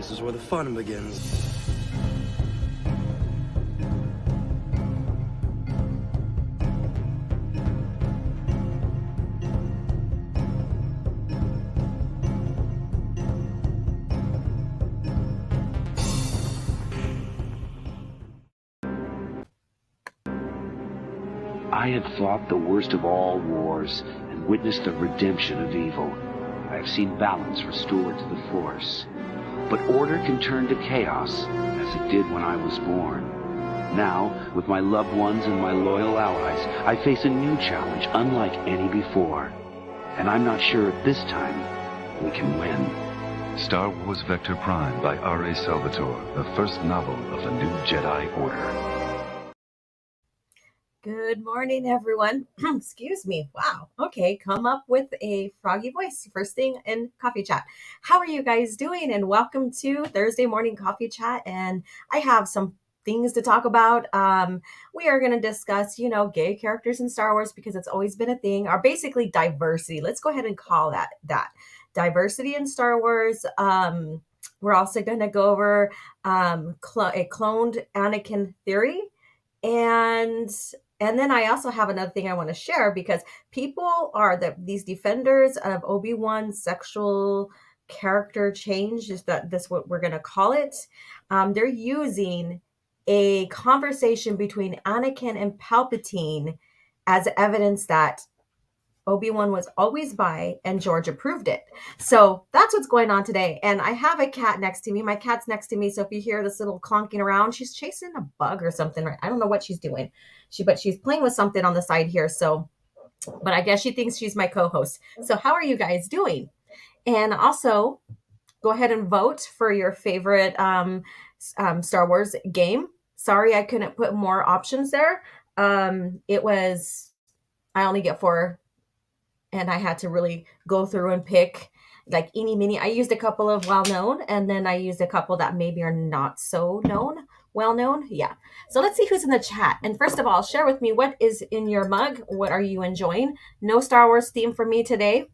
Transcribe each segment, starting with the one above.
This is where the fun begins. I have fought the worst of all wars and witnessed the redemption of evil. I have seen balance restored to the Force. But order can turn to chaos, as it did when I was born. Now, with my loved ones and my loyal allies, I face a new challenge unlike any before. And I'm not sure if this time we can win. Star Wars Vector Prime by R.A. Salvatore, the first novel of the new Jedi Order. Good morning, everyone. Excuse me. Wow. Okay. Come up with a froggy voice first thing in coffee chat. How are you guys doing? And welcome to Thursday morning coffee chat. And I have some things to talk about. We are going to discuss, gay characters in Star Wars because it's always been a thing, or basically diversity. Let's go ahead and call that diversity in Star Wars. We're also going to go over a cloned Anakin theory. And then I also have another thing I want to share because people are these defenders of Obi-Wan's sexual character change, that's what we're going to call it. They're using a conversation between Anakin and Palpatine as evidence that Obi-Wan was always bi and George approved it. So that's what's going on today. And I have a cat next to me. My cat's next to me. So if you hear this little clonking around, she's chasing a bug or something. I don't know what she's doing. But she's playing with something on the side here. So, but I guess she thinks she's my co-host. So how are you guys doing? And also go ahead and vote for your favorite Star Wars game. Sorry, I couldn't put more options there. I only get 4. And I had to really go through and pick like eeny, meeny. I used a couple of well-known, and then I used a couple that maybe are not so well-known. Yeah. So let's see who's in the chat. And first of all, share with me what is in your mug. What are you enjoying? No Star Wars theme for me today.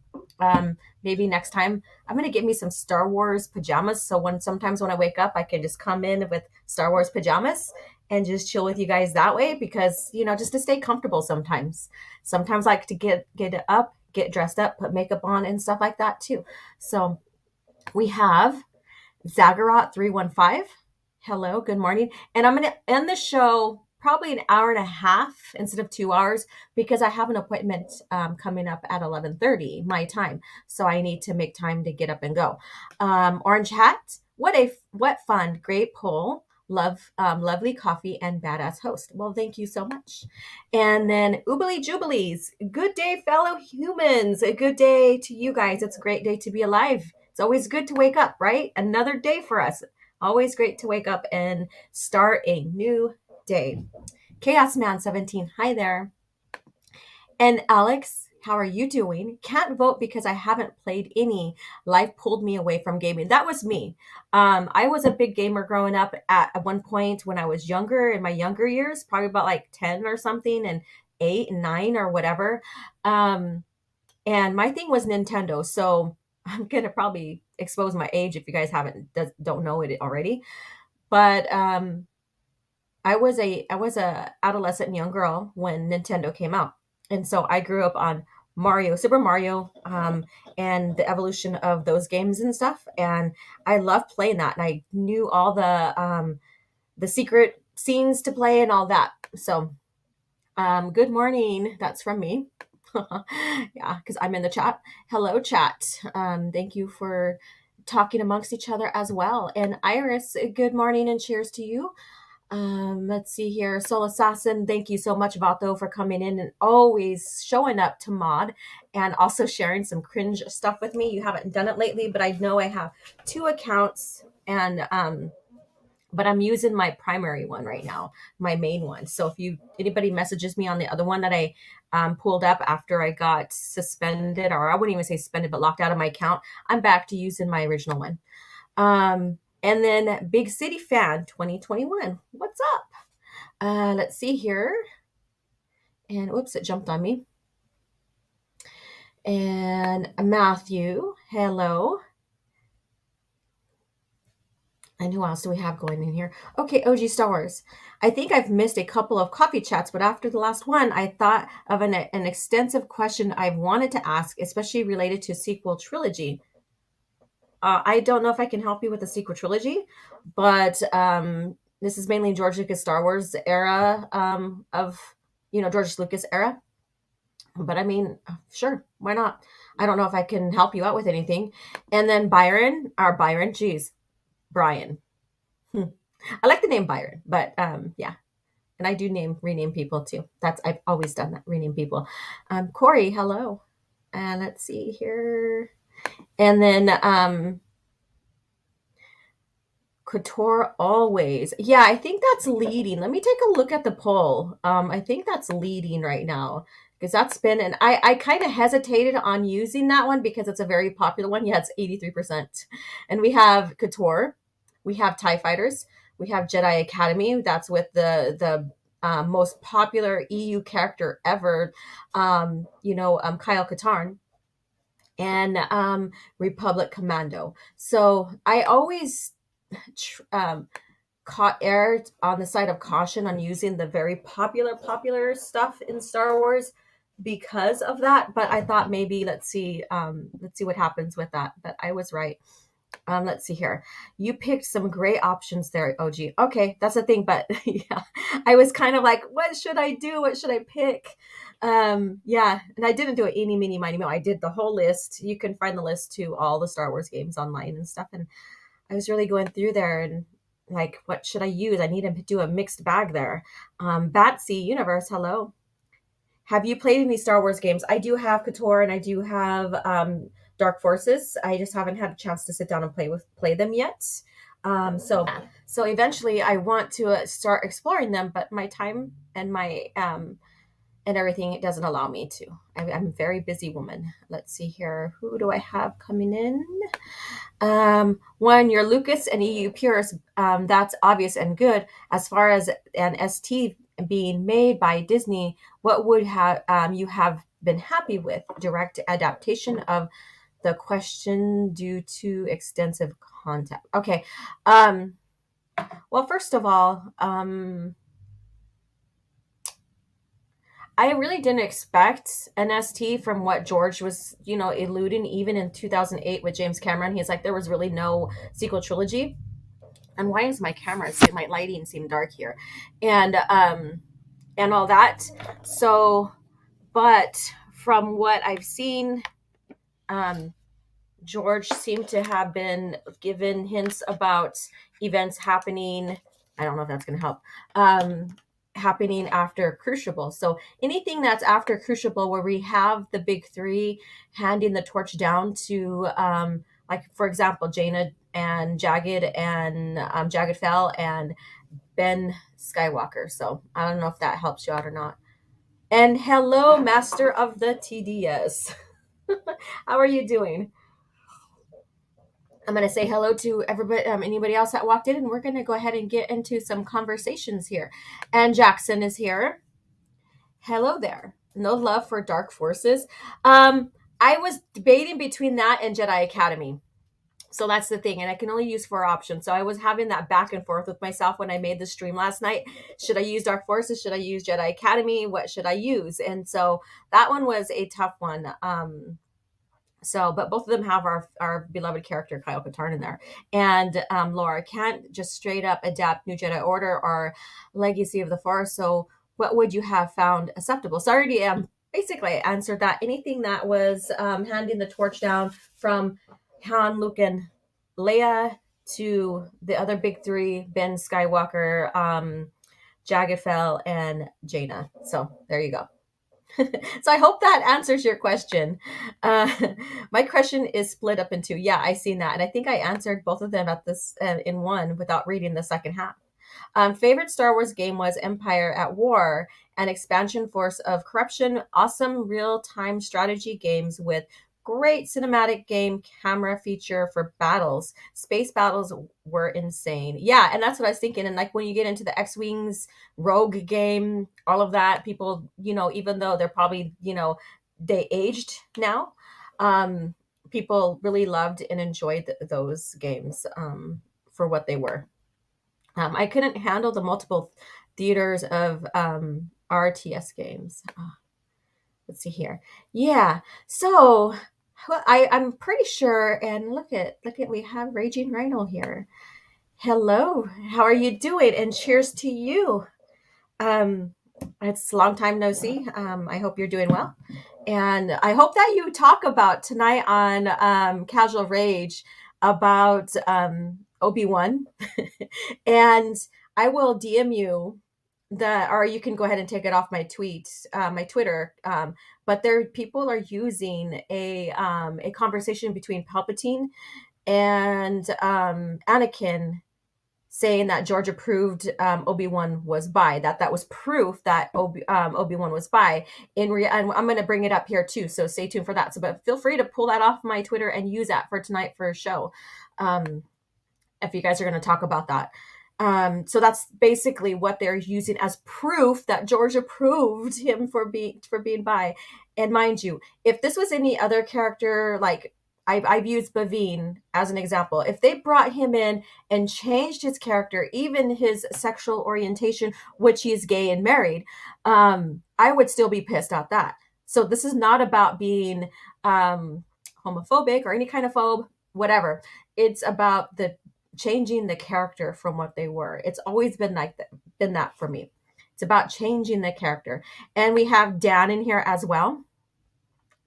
Maybe next time I'm going to get me some Star Wars pajamas. So sometimes when I wake up, I can just come in with Star Wars pajamas and just chill with you guys that way because, just to stay comfortable sometimes. Sometimes I like to get up, get dressed up, put makeup on and stuff like that too. So we have Zaggerot 315. Hello, good morning. And I'm going to end the show probably an hour and a half instead of 2 hours because I have an appointment coming up at 11:30 my time. So I need to make time to get up and go. Orange Hat, what fun, great poll. Lovely coffee and badass host. Well, thank you so much. And then Oobly Jubilees. Good day, fellow humans. A good day to you guys. It's a great day to be alive. It's always good to wake up, right? Another day for us. Always great to wake up and start a new day. Chaos Man 17. Hi there. And Alex, how are you doing? Can't vote because I haven't played any. Life pulled me away from gaming. That was me. I was a big gamer growing up at one point when I was younger, in my younger years, probably about like 10 or something, and 8 and 9 or whatever. And my thing was Nintendo. So I'm going to probably expose my age if you guys don't know it already. But I was a adolescent young girl when Nintendo came out. And so I grew up on Super Mario, and the evolution of those games and stuff. And I loved playing that. And I knew all the secret scenes to play and all that. So, good morning. That's from me. Yeah, because I'm in the chat. Hello, chat. Thank you for talking amongst each other as well. And Iris, good morning and cheers to you. Let's see here. Soul Assassin, thank you so much, Vato, for coming in and always showing up to mod and also sharing some cringe stuff with me. You haven't done it lately, but I know I have 2 accounts and but I'm using my primary one right now, my main one. So if anybody messages me on the other one that I pulled up after I got suspended, or I wouldn't even say suspended, but locked out of my account, I'm back to using my original one. And then Big City Fan 2021. What's up? Let's see here. And whoops, it jumped on me. And Matthew, hello. And who else do we have going in here? Okay, OG Star Wars. I think I've missed a couple of coffee chats, but after the last one, I thought of an extensive question I've wanted to ask, especially related to sequel trilogy. I don't know if I can help you with the sequel trilogy, but this is mainly George Lucas Star Wars era of George Lucas era. But I mean, sure, why not? I don't know if I can help you out with anything. And then geez, Brian. I like the name Byron, but yeah. And I do rename people too. I've always done that, rename people. Corey, hello. And let's see here. And then Couture always. Yeah, I think that's leading. Let me take a look at the poll. I think that's leading right now because that's been, and I kind of hesitated on using that one because it's a very popular one. Yeah, it's 83%. And we have Couture, we have TIE Fighters, we have Jedi Academy. That's with the most popular EU character ever, Kyle Katarn, and Republic Commando. So I always erred on the side of caution on using the very popular stuff in Star Wars because of that. But I thought maybe let's see what happens with that. But I was right. Let's see here. You picked some great options there, OG. Okay, that's the thing. But yeah, I was kind of like, what should I do? What should I pick? Yeah, and I didn't do it eeny, meeny, miny, mo. I did the whole list. You can find the list to all the Star Wars games online and stuff. And I was really going through there and like, what should I use? I need to do a mixed bag there. Batsy Universe, hello. Have you played any Star Wars games? I do have Couture and I do have Dark Forces. I just haven't had a chance to sit down and play them yet. So eventually I want to start exploring them, but my time and my and everything, it doesn't allow me to. I'm a very busy woman. Let's see here. Who do I have coming in? One, you're Lucas and EU purist. That's obvious and good. As far as an ST being made by Disney, what would you have been happy with? Direct adaptation of the question due to extensive content. Okay. Well, first of all, I really didn't expect an ST from what George was, eluding even in 2008 with James Cameron. He's like, there was really no sequel trilogy. And why is my lighting seem dark here? And all that. So, but from what I've seen, George seemed to have been given hints about events happening. I don't know if that's going to help. Happening after Crucible. So anything that's after Crucible where we have the big three handing the torch down to like for example Jaina and Jagged and Jagged Fell and Ben Skywalker. So I don't know if that helps you out or not. And hello, Master of the TDS. How are you doing? I'm going to say hello to everybody, anybody else that walked in, and we're going to go ahead and get into some conversations here. And Jackson is here. Hello there. No love for Dark Forces. I was debating between that and Jedi Academy. So that's the thing. And I can only use 4 options. So I was having that back and forth with myself when I made the stream last night. Should I use Dark Forces? Should I use Jedi Academy? What should I use? And so that one was a tough one. But both of them have our beloved character Kyle Katarn in there, and Laura can't just straight up adapt New Jedi Order or Legacy of the Force. So what would you have found acceptable? So I already basically answered that. Anything that was handing the torch down from Han, Luke, and Leia to the other big three: Ben Skywalker, Jagged Fell, and Jaina. So there you go. So I hope that answers your question. My question is split up in 2. Yeah, I seen that. And I think I answered both of them at this in one without reading the second half. Favorite Star Wars game was Empire at War, an expansion force of corruption, awesome real-time strategy games with great cinematic game camera feature for battles. Space battles were insane. Yeah, and that's what I was thinking. And like when you get into the X-Wings Rogue game, all of that, people, even though they're probably, they aged now, people really loved and enjoyed those games for what they were. I couldn't handle the multiple theaters of RTS games. Let's see here. Yeah. So I'm pretty sure, and look at we have Raging Rhino here. Hello, how are you doing? And cheers to you. It's a long time no see. I hope you're doing well. And I hope that you talk about tonight on Casual Rage about Obi-Wan. And I will DM you or you can go ahead and take it off my my Twitter. But people are using a conversation between Palpatine and Anakin, saying that George approved Obi-Wan was bi, that was proof that Obi-Wan was bi. And I'm going to bring it up here too, so stay tuned for that. So, but feel free to pull that off my Twitter and use that for tonight for a show, if you guys are going to talk about that. So that's basically what they're using as proof that George approved him for being bi. And mind you, if this was any other character, like I've used Bovine as an example. If they brought him in and changed his character, even his sexual orientation, which he's gay and married, I would still be pissed at that. So this is not about being homophobic or any kind of phobe, whatever. It's about changing the character from what they were. It's always been that for me. It's about changing the character. And we have Dan in here as well.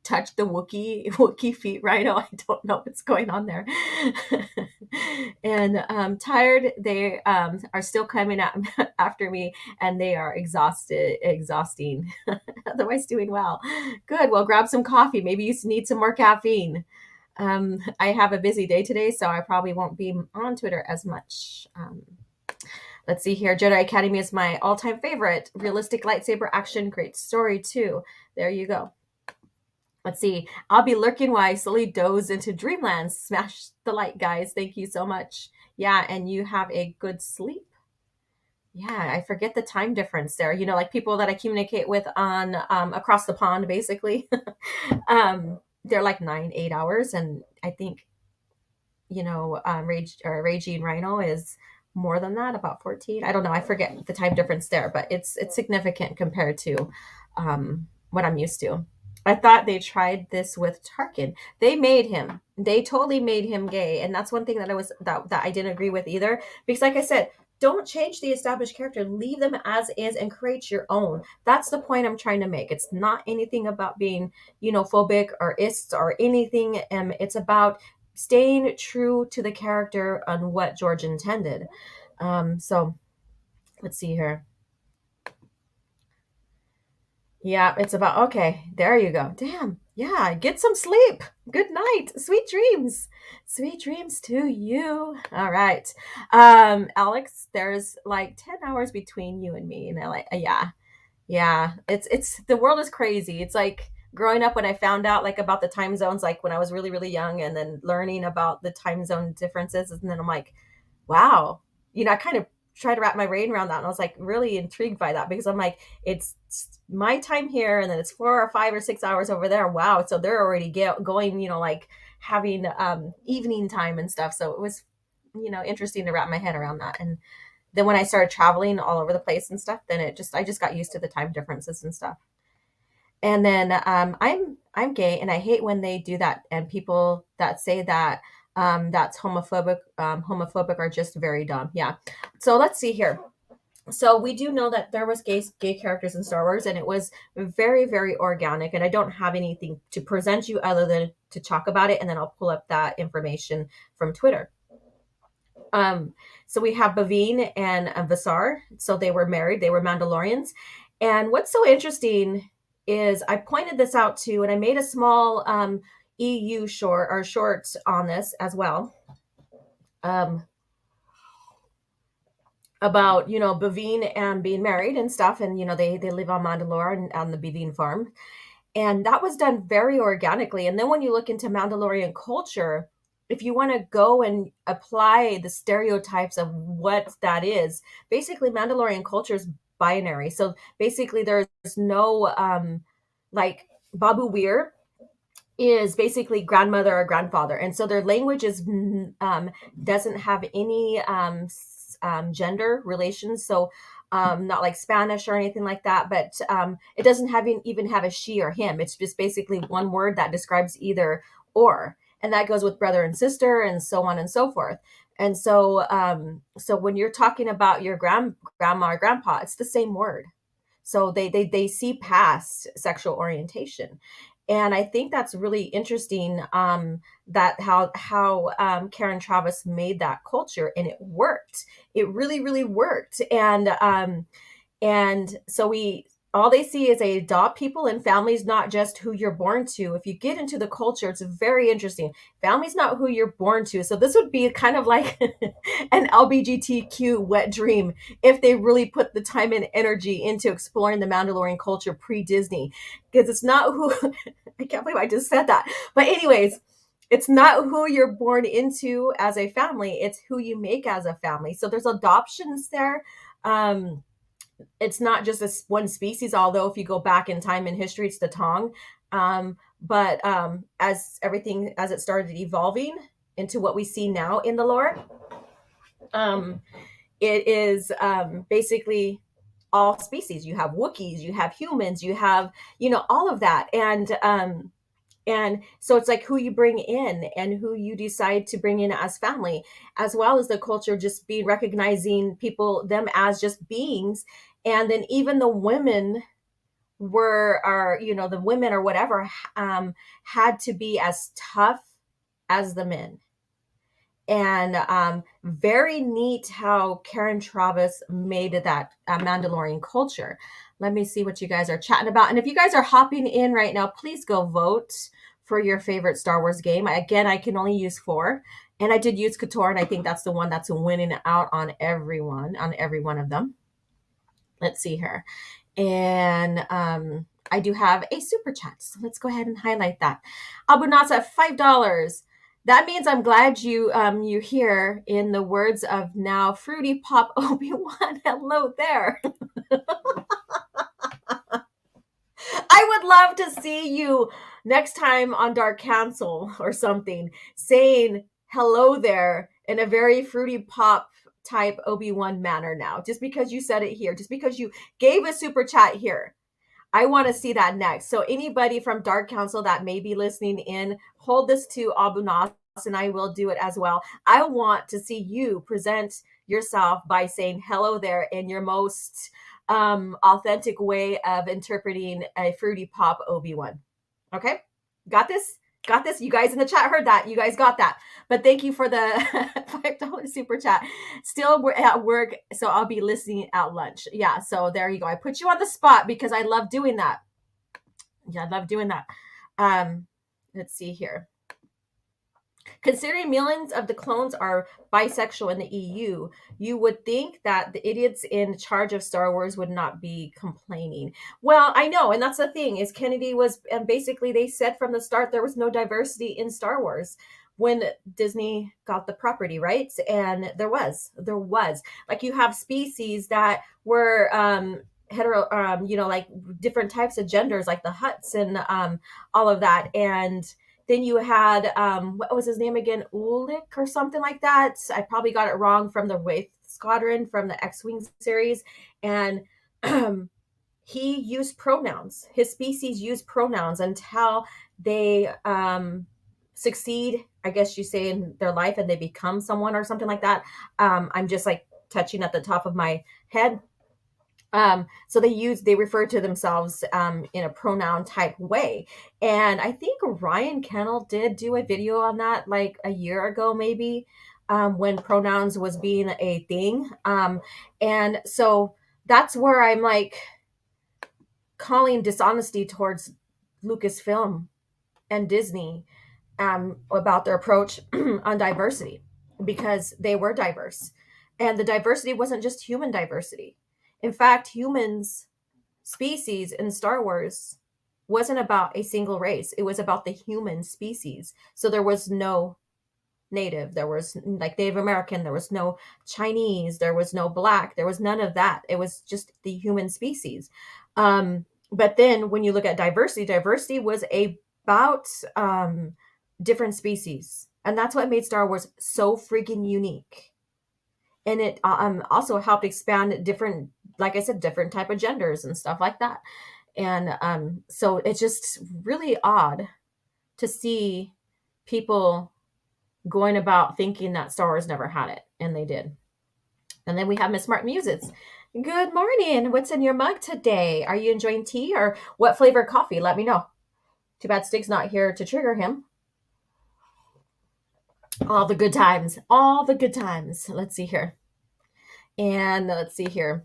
Touch the Wookiee feet, Rhino. I don't know what's going on there. And tired, they are still coming after me, and they are exhausting. Otherwise doing well. Good. Well, grab some coffee. Maybe you need some more caffeine. I have a busy day today, so I probably won't be on Twitter as much. Let's see here. Jedi Academy is my all-time favorite. Realistic lightsaber action. Great story, too. There you go. Let's see. I'll be lurking while I slowly doze into dreamland. Smash the light, guys. Thank you so much. Yeah, and you have a good sleep. Yeah, I forget the time difference there. You know, like people that I communicate with on across the pond, basically. They're like 8 hours, and I think, you know, Raging Rhino is more than that, about 14. I don't know. I forget the time difference there, but it's significant compared to what I'm used to. I thought they tried this with Tarkin. They totally made him gay. And that's one thing that I didn't agree with either. Because like I said, don't change the established character. Leave them as is and create your own. That's the point I'm trying to make. It's not anything about being, you know, phobic or ists or anything. It's about staying true to the character on what George intended. So let's see here. Yeah, it's about, okay, there you go. Damn. Yeah, get some sleep. Good night. Sweet dreams. Sweet dreams to you. All right. Alex, there's like 10 hours between you and me. And I like, yeah. Yeah. It's the world is crazy. It's like growing up when I found out like about the time zones, like when I was really, really young, and then learning about the time zone differences. And then I'm like, wow. You know, I kind of try to wrap my brain around that. And I was like really intrigued by that, because I'm like, it's my time here, and then it's 4 or 5 or 6 hours over there. Wow. So they're already going, you know, like having evening time and stuff. So it was, you know, interesting to wrap my head around that. And then when I started traveling all over the place and stuff, then I just got used to the time differences and stuff. And then I'm gay, and I hate when they do that. And people that say that that's homophobic are just very dumb. Yeah. So let's see here. So we do know that there was gay characters in Star Wars, and it was very, very organic. And I don't have anything to present you other than to talk about it, and then I'll pull up that information from Twitter. So we have Bovine and Vasar. So they were married. They were Mandalorians. And what's so interesting is I pointed this out too, and I made a small EU short on this as well. About, you know, Bovine and being married and stuff. And, you know, they live on Mandalore and on the Bovine farm. And that was done very organically. And then when you look into Mandalorian culture, if you want to go and apply the stereotypes of what that is, basically Mandalorian culture is binary. So basically there's no, like Babu Weir is basically grandmother or grandfather, and so their language is doesn't have any gender relations. So not like Spanish or anything like that, but it doesn't even have a she or him. It's just basically one word that describes either or, and that goes with brother and sister, and so on and so forth. And so so when you're talking about your grandma or grandpa, it's the same word. So they see past sexual orientation, and I think that's really interesting. That how Karen Travis made that culture, and it worked. It really really worked, and so we all they see is they adopt people and families, not just who you're born to. If you get into the culture, it's very interesting. Family's not who you're born to. So this would be kind of like an LBGTQ wet dream if they really put the time and energy into exploring the Mandalorian culture pre-Disney. Because it's not who I can't believe I just said that. But anyways, it's not who you're born into as a family, it's who you make as a family. So there's adoptions there. It's not just this one species, although if you go back in time in history, it's the Tong. But as it started evolving into what we see now in the lore, it is basically all species. You have Wookiees, you have humans, you have, all of that. And so it's like who you bring in and who you decide to bring in as family, as well as the culture just be recognizing them as just beings. And then even the women the women or whatever had to be as tough as the men. And very neat how Karen Travis made that Mandalorian culture. Let me see what you guys are chatting about. And if you guys are hopping in right now, please go vote for your favorite Star Wars game. Again, I can only use 4. And I did use KOTOR, and I think that's the one that's winning out on every one of them. Let's see here. And I do have a super chat. So let's go ahead and highlight that. Abunasa, $5. That means I'm glad you're here. In the words of now Fruity Pop Obi-Wan, hello there. I would love to see you next time on Dark Council or something, saying hello there in a very Fruity Pop type Obi-Wan manner now, just because you said it here, just because you gave a super chat here. I want to see that next. So anybody from Dark Council that may be listening in, hold this to Abu Nas, and I will do it as well. I want to see you present yourself by saying hello there in your most authentic way of interpreting a Fruity Pop Obi-Wan. Okay? Got this? Got this? You guys in the chat heard that. You guys got that. But thank you for the $5 super chat. Still at work, so I'll be listening at lunch. Yeah, so there you go. I put you on the spot because I love doing that. Yeah, I love doing that. Let's see here. Considering millions of the clones are bisexual in the EU, you would think that the idiots in charge of Star Wars would not be complaining. Well, I know, and that's the thing, is Kennedy was, and basically they said from the start there was no diversity in Star Wars when Disney got the property, right? And there was. Like you have species that were hetero, like different types of genders, like the Hutts and all of that. And then you had, what was his name again? Ulick or something like that. I probably got it wrong, from the Wraith Squadron from the X-Wing series. And he used pronouns. His species used pronouns until they succeed, I guess you say, in their life, and they become someone or something like that. I'm just like touching at the top of my head. So they refer to themselves in a pronoun type way. And I think Ryan Kennel did do a video on that like a year ago, maybe, when pronouns was being a thing. And so that's where I'm like calling dishonesty towards Lucasfilm and Disney about their approach on diversity, because they were diverse. And the diversity wasn't just human diversity. In fact, humans, species in Star Wars wasn't about a single race. It was about the human species. So there was no Native. There was like Native American. There was no Chinese. There was no Black. There was none of that. It was just the human species. But then when you look at diversity was about different species. And that's what made Star Wars so freaking unique. And it also helped expand different, like I said, different type of genders and stuff like that. And so it's just really odd to see people going about thinking that Star Wars never had it, and they did. And then we have Miss Smart Muses. Good morning. What's in your mug today? Are you enjoying tea or what flavor coffee? Let me know. Too bad Stig's not here to trigger him. All the good times. All the good times. Let's see here. And let's see here.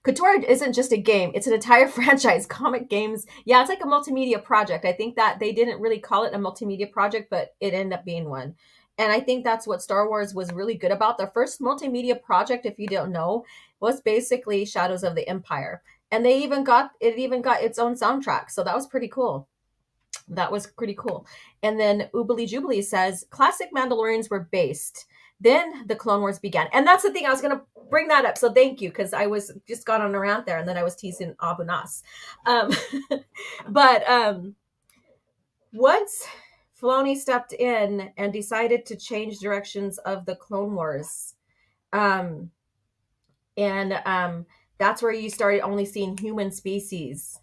KOTOR isn't just a game. It's an entire franchise. Comic games. Yeah, it's like a multimedia project. I think that they didn't really call it a multimedia project, but it ended up being one. And I think that's what Star Wars was really good about. The first multimedia project, if you don't know, was basically Shadows of the Empire. And it even got its own soundtrack. So that was pretty cool. That was pretty cool. And then Oobly Jubilee says, classic Mandalorians were based. Then the Clone Wars began. And that's the thing, I was going to bring that up. So thank you, because I was just got on around there, and then I was teasing Abu Nas. But once Filoni stepped in and decided to change directions of the Clone Wars, and that's where you started only seeing human species.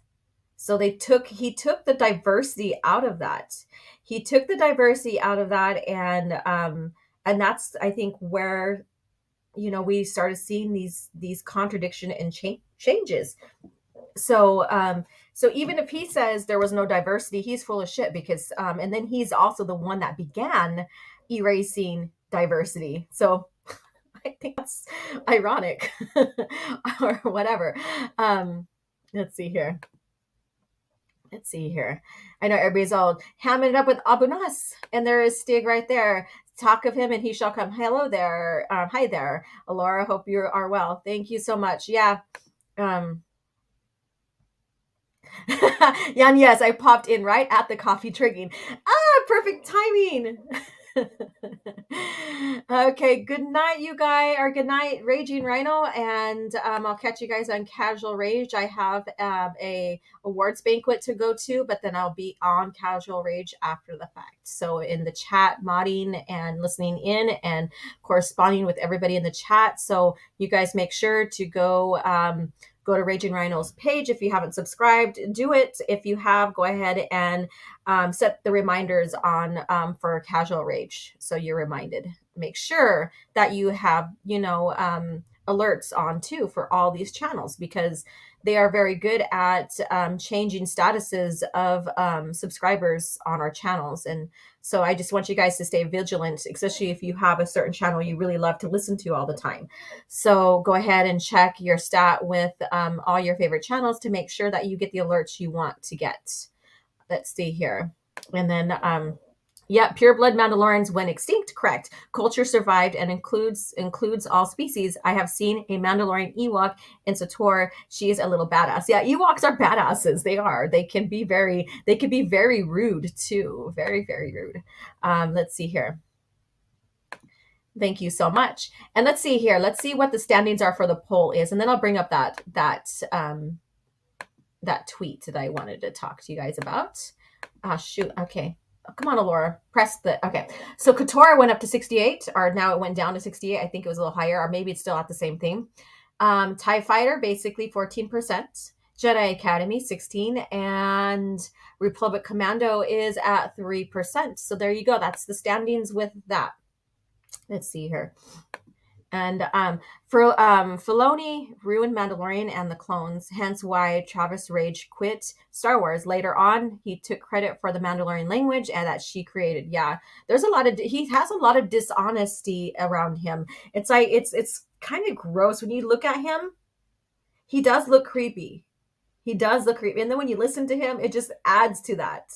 So he took the diversity out of that. And that's, I think, where, we started seeing these contradiction and changes. So even if he says there was no diversity, he's full of shit, because and then he's also the one that began erasing diversity. So I think that's ironic or whatever. Let's see here. I know everybody's all hamming it up with Abu Nas, and there is Stig right there. Talk of him and he shall come. Hello there. Hi there, Laura. Hope you are well. Thank you so much. Yeah. Jan, yes, I popped in right at the coffee triggering. Perfect timing. Okay, good night, you guys, or good night, Raging Rhino, and I'll catch you guys on Casual Rage. I have a awards banquet to go to, but then I'll be on Casual Rage after the fact. So in the chat, modding and listening in and corresponding with everybody in the chat. So you guys make sure to go to Raging Rhino's page. If you haven't subscribed, do it. If you have, go ahead and set the reminders on for Casual Rage, so you're reminded. Make sure that you have, alerts on too for all these channels, because they are very good at changing statuses of subscribers on our channels. And so I just want you guys to stay vigilant, especially if you have a certain channel you really love to listen to all the time. So go ahead and check your stat with all your favorite channels to make sure that you get the alerts you want to get. Let's see here. And then, pure blood Mandalorians went extinct. Correct. Culture survived and includes all species. I have seen a Mandalorian Ewok in Sator. She is a little badass. Yeah, Ewoks are badasses. They are. They can be very rude too. Very, very rude. Let's see here. Thank you so much. And let's see here. Let's see what the standings are for the poll is, and then I'll bring up that tweet that I wanted to talk to you guys about. Shoot. Okay. Oh, come on, Laura. Press the... Okay. So KOTOR went up to 68, or now it went down to 68. I think it was a little higher, or maybe it's still at the same thing. TIE Fighter, basically 14%. Jedi Academy, 16. And Republic Commando is at 3%. So there you go. That's the standings with that. Let's see here. And Filoni ruined Mandalorian and the clones, hence why Travis Rage quit Star Wars. Later on, he took credit for the Mandalorian language and that she created. Yeah, he has a lot of dishonesty around him. It's like, it's kind of gross when you look at him. He does look creepy. And then when you listen to him, it just adds to that.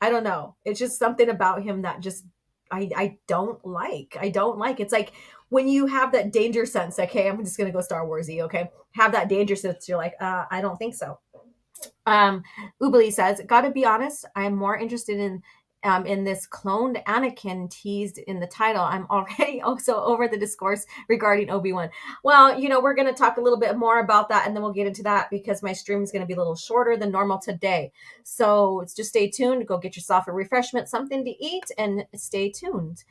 I don't know. It's just something about him that just, I don't like. It's like when you have that danger sense, okay, I'm just going to go Star Wars-y, okay? Have that danger sense, you're like, I don't think so. Ubali says, gotta be honest, I'm more interested in in this Cloned Anakin teased in the title. I'm already also over the discourse regarding Obi-Wan. Well, we're going to talk a little bit more about that, and then we'll get into that because my stream is going to be a little shorter than normal today. So just stay tuned. Go get yourself a refreshment, something to eat, and stay tuned.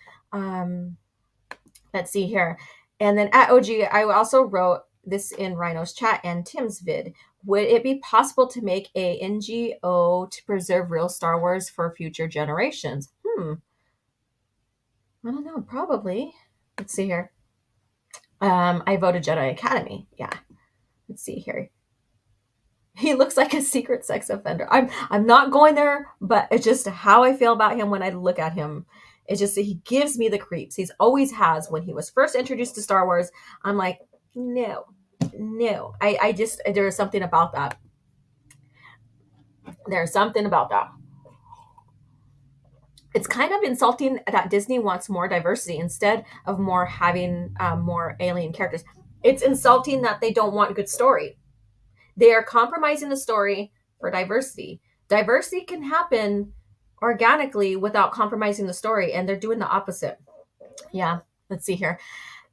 Let's see here. And then at OG, I also wrote this in Rhino's chat and Tim's vid. Would it be possible to make a NGO to preserve real Star Wars for future generations? I don't know. Probably. Let's see here. I voted Jedi Academy. Yeah. Let's see here. He looks like a secret sex offender. I'm not going there, but it's just how I feel about him when I look at him. It's just that he gives me the creeps. He's always has. When he was first introduced to Star Wars, I'm like, no. I just, there is something about that. There's something about that. It's kind of insulting that Disney wants more diversity instead of more having more alien characters. It's insulting that they don't want good story. They are compromising the story for diversity. Diversity can happen organically without compromising the story, and they're doing the opposite. Yeah, let's see here.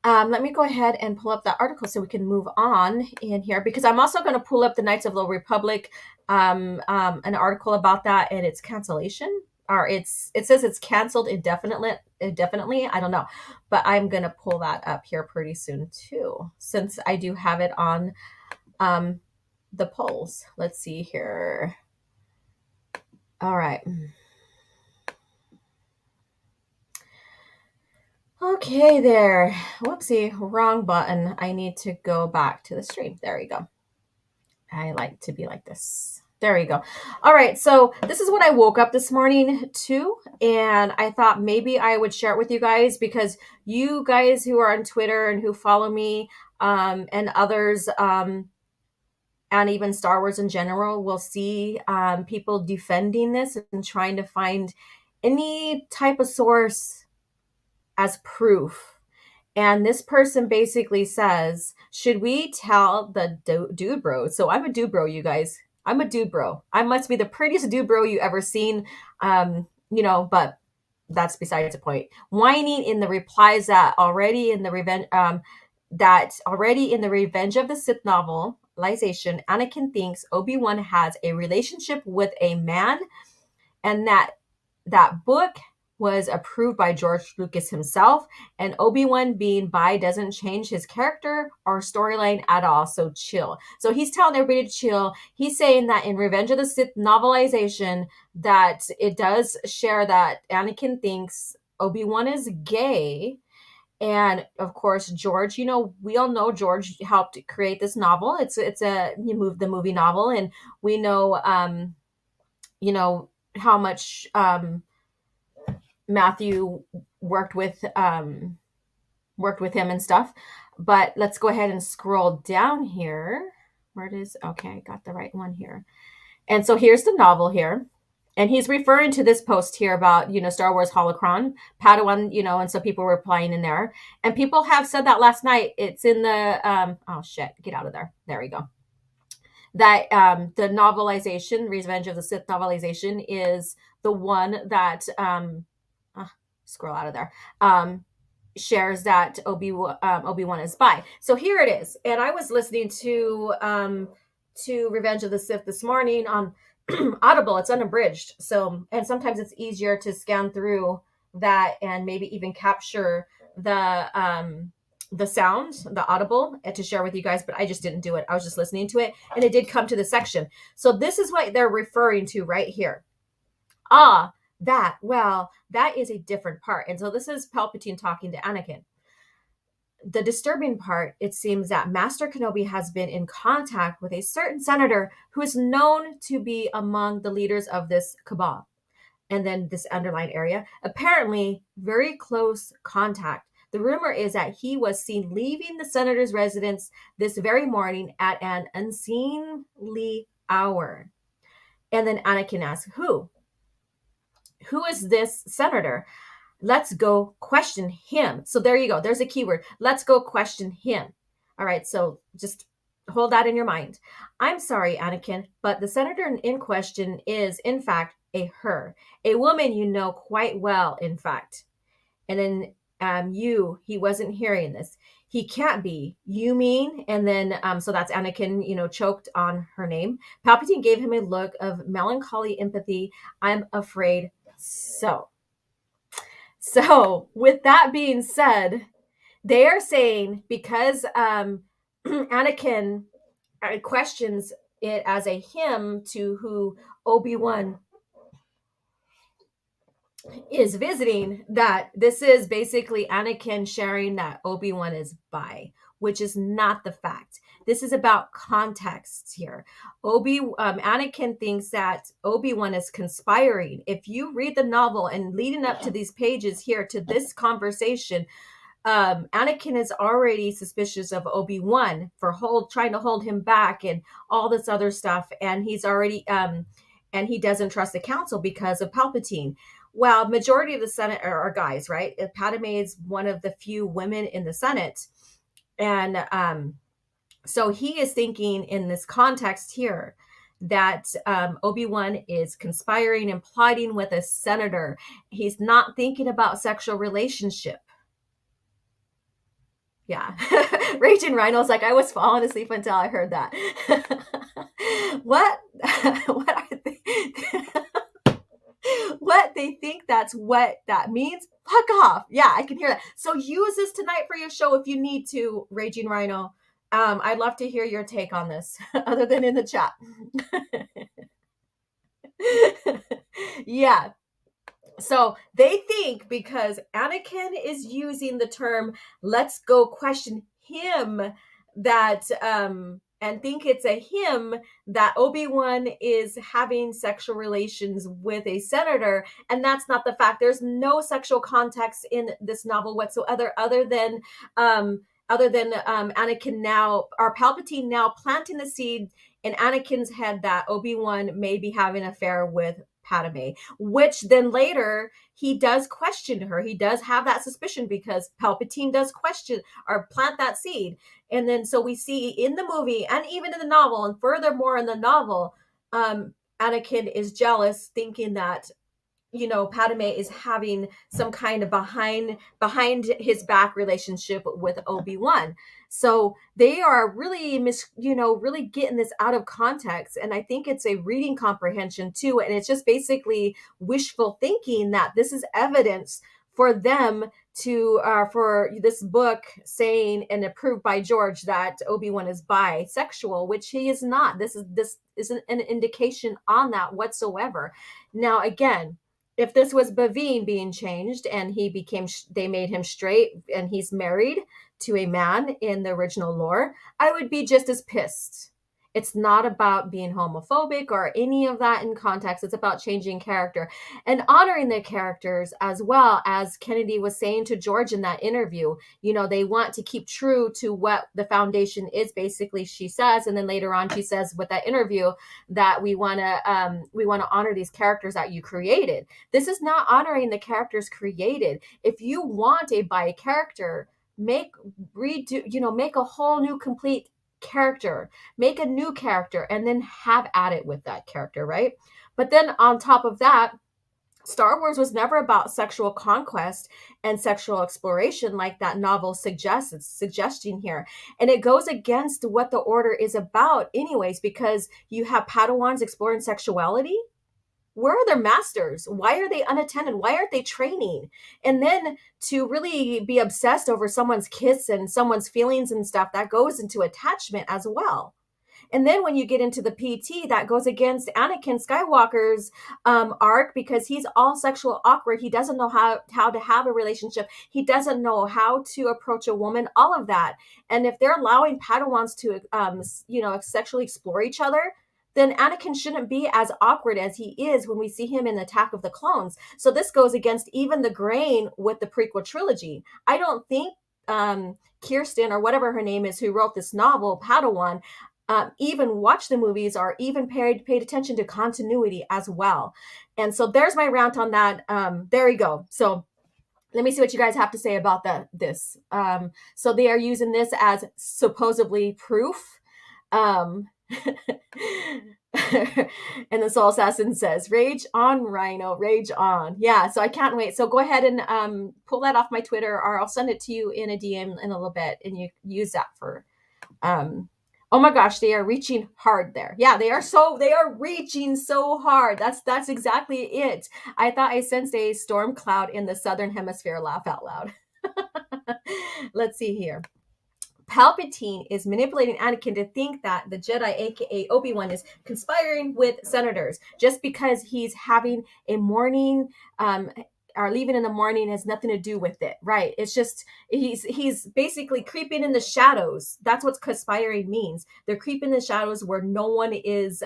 Let me go ahead and pull up that article so we can move on in here, because I'm also going to pull up the Knights of the Republic, an article about that and its cancellation, or it says it's canceled indefinitely. I don't know, but I'm going to pull that up here pretty soon too, since I do have it on the polls. Let's see here. All right. Okay, there. Whoopsie, wrong button. I need to go back to the stream. There we go. I like to be like this. There we go. All right, so this is what I woke up this morning to, and I thought maybe I would share it with you guys, because you guys who are on Twitter and who follow me and others, and even Star Wars in general, will see people defending this and trying to find any type of source as proof. And this person basically says, should we tell the dude bro? So I'm a dude bro, you guys. I'm a dude bro. I must be the prettiest dude bro you ever seen. But that's besides the point. Whining in the replies that already in the Revenge of the Sith novelization, Anakin thinks Obi-Wan has a relationship with a man, and that book was approved by George Lucas himself, and Obi-Wan being bi doesn't change his character or storyline at all, so chill. So he's telling everybody to chill. He's saying that in Revenge of the Sith novelization, that it does share that Anakin thinks Obi-Wan is gay. And of course, George, we all know George helped create this novel. It's the movie novel, and we know, how much Matthew worked with him and stuff. But let's go ahead and scroll down here. Where it is? Okay, I got the right one here. And so here's the novel here. And he's referring to this post here about, Star Wars Holocron, Padawan, and some people were replying in there. And people have said that last night. It's in the, oh shit, get out of there. There we go. That the novelization, Revenge of the Sith novelization, is the one that, scroll out of there, shares that Obi-Wan is bi. So here it is. And I was listening to Revenge of the Sith this morning on Audible. It's unabridged. So, and sometimes it's easier to scan through that and maybe even capture the sound, the Audible, to share with you guys, but I just didn't do it. I was just listening to it, and it did come to the section. So this is what they're referring to right here. That is a different part. And so this is Palpatine talking to Anakin. The disturbing part, it seems that Master Kenobi has been in contact with a certain senator who is known to be among the leaders of this cabal. And then this underlined area, apparently very close contact. The rumor is that he was seen leaving the senator's residence this very morning at an unseemly hour. And then Anakin asks, who? Who is this senator? Let's go question him. So there you go. There's a keyword. Let's go question him. All right. So just hold that in your mind. I'm sorry, Anakin, but the senator in question is, in fact, a her, a woman you know quite well, in fact. And then he wasn't hearing this. He can't be. You mean? And then, so that's Anakin, choked on her name. Palpatine gave him a look of melancholy empathy. I'm afraid so. So, with that being said, they are saying because Anakin questions it as a him to who Obi-Wan is visiting, that this is basically Anakin sharing that Obi-Wan is bi, which is not the fact. This is about context here. Anakin thinks that Obi-Wan is conspiring. If you read the novel and leading up to these pages here to this conversation, Anakin is already suspicious of Obi-Wan for trying to hold him back and all this other stuff, and he's already and he doesn't trust the council because of Palpatine. Well, majority of the Senate are guys, right? Padme is one of the few women in the Senate, and so he is thinking in this context here that Obi-Wan is conspiring and plotting with a senator. He's not thinking about sexual relationship. Yeah. Raging Rhino's like, I was falling asleep until I heard that. What are they? What they think that's what that means? Fuck off. Yeah, I can hear that. So use this tonight for your show if you need to, Raging Rhino. I'd love to hear your take on this, other than in the chat. Yeah. So they think because Anakin is using the term, let's go question him, that and think it's a him, that Obi-Wan is having sexual relations with a senator, and that's not the fact. There's no sexual context in this novel whatsoever, other than Anakin now, or Palpatine now, planting the seed in Anakin's head that Obi-Wan may be having an affair with Padme, which then later he does question her. He does have that suspicion because Palpatine does question or plant that seed. And then so we see in the movie and even in the novel, and furthermore in the novel, Anakin is jealous, thinking that Padme is having some kind of behind his back relationship with Obi-Wan. So they are really really getting this out of context. And I think it's a reading comprehension too. And it's just basically wishful thinking that this is evidence for them to, for this book saying and approved by George that Obi-Wan is bisexual, which he is not. This isn't an indication on that whatsoever. Now, again, if this was Bovine being changed and they made him straight and he's married to a man in the original lore, I would be just as pissed. It's not about being homophobic or any of that in context. It's about changing character and honoring the characters, as well as Kennedy was saying to George in that interview. They want to keep true to what the foundation is, basically, she says. And then later on, she says with that interview that we want to honor these characters that you created. This is not honoring the characters created. If you want a bi character, make a whole new complete character, make a new character, and then have at it with that character, right? But then on top of that, Star Wars was never about sexual conquest and sexual exploration like that novel suggesting here. And it goes against what the Order is about anyways, because you have Padawans exploring sexuality. Where are their masters? Why are they unattended? Why aren't they training? And then to really be obsessed over someone's kiss and someone's feelings and stuff, that goes into attachment as well. And then when you get into the PT, that goes against Anakin Skywalker's arc, because he's all sexual awkward. He doesn't know how to have a relationship. He doesn't know how to approach a woman, all of that. And if they're allowing Padawans to, sexually explore each other, then Anakin shouldn't be as awkward as he is when we see him in Attack of the Clones. So this goes against even the grain with the prequel trilogy. I don't think Kirsten, or whatever her name is, who wrote this novel, Padawan, even watched the movies or even paid attention to continuity as well. And so there's my rant on that. There we go. So let me see what you guys have to say about this. So they are using this as supposedly proof. And the Soul Assassin says, "Rage on, Rhino, rage on." Yeah, so I can't wait. So go ahead and pull that off my Twitter, or I'll send it to you in a DM in a little bit, and you use that for. Oh my gosh, they are reaching hard there. Yeah, they are reaching so hard. That's exactly it. I thought I sensed a storm cloud in the southern hemisphere. Laugh out loud. Let's see here. Palpatine is manipulating Anakin to think that the Jedi, aka Obi-Wan, is conspiring with senators just because he's having a morning, or leaving in the morning has nothing to do with it, right? It's just he's basically creeping in the shadows. That's what conspiring means. They're creeping in the shadows where no one is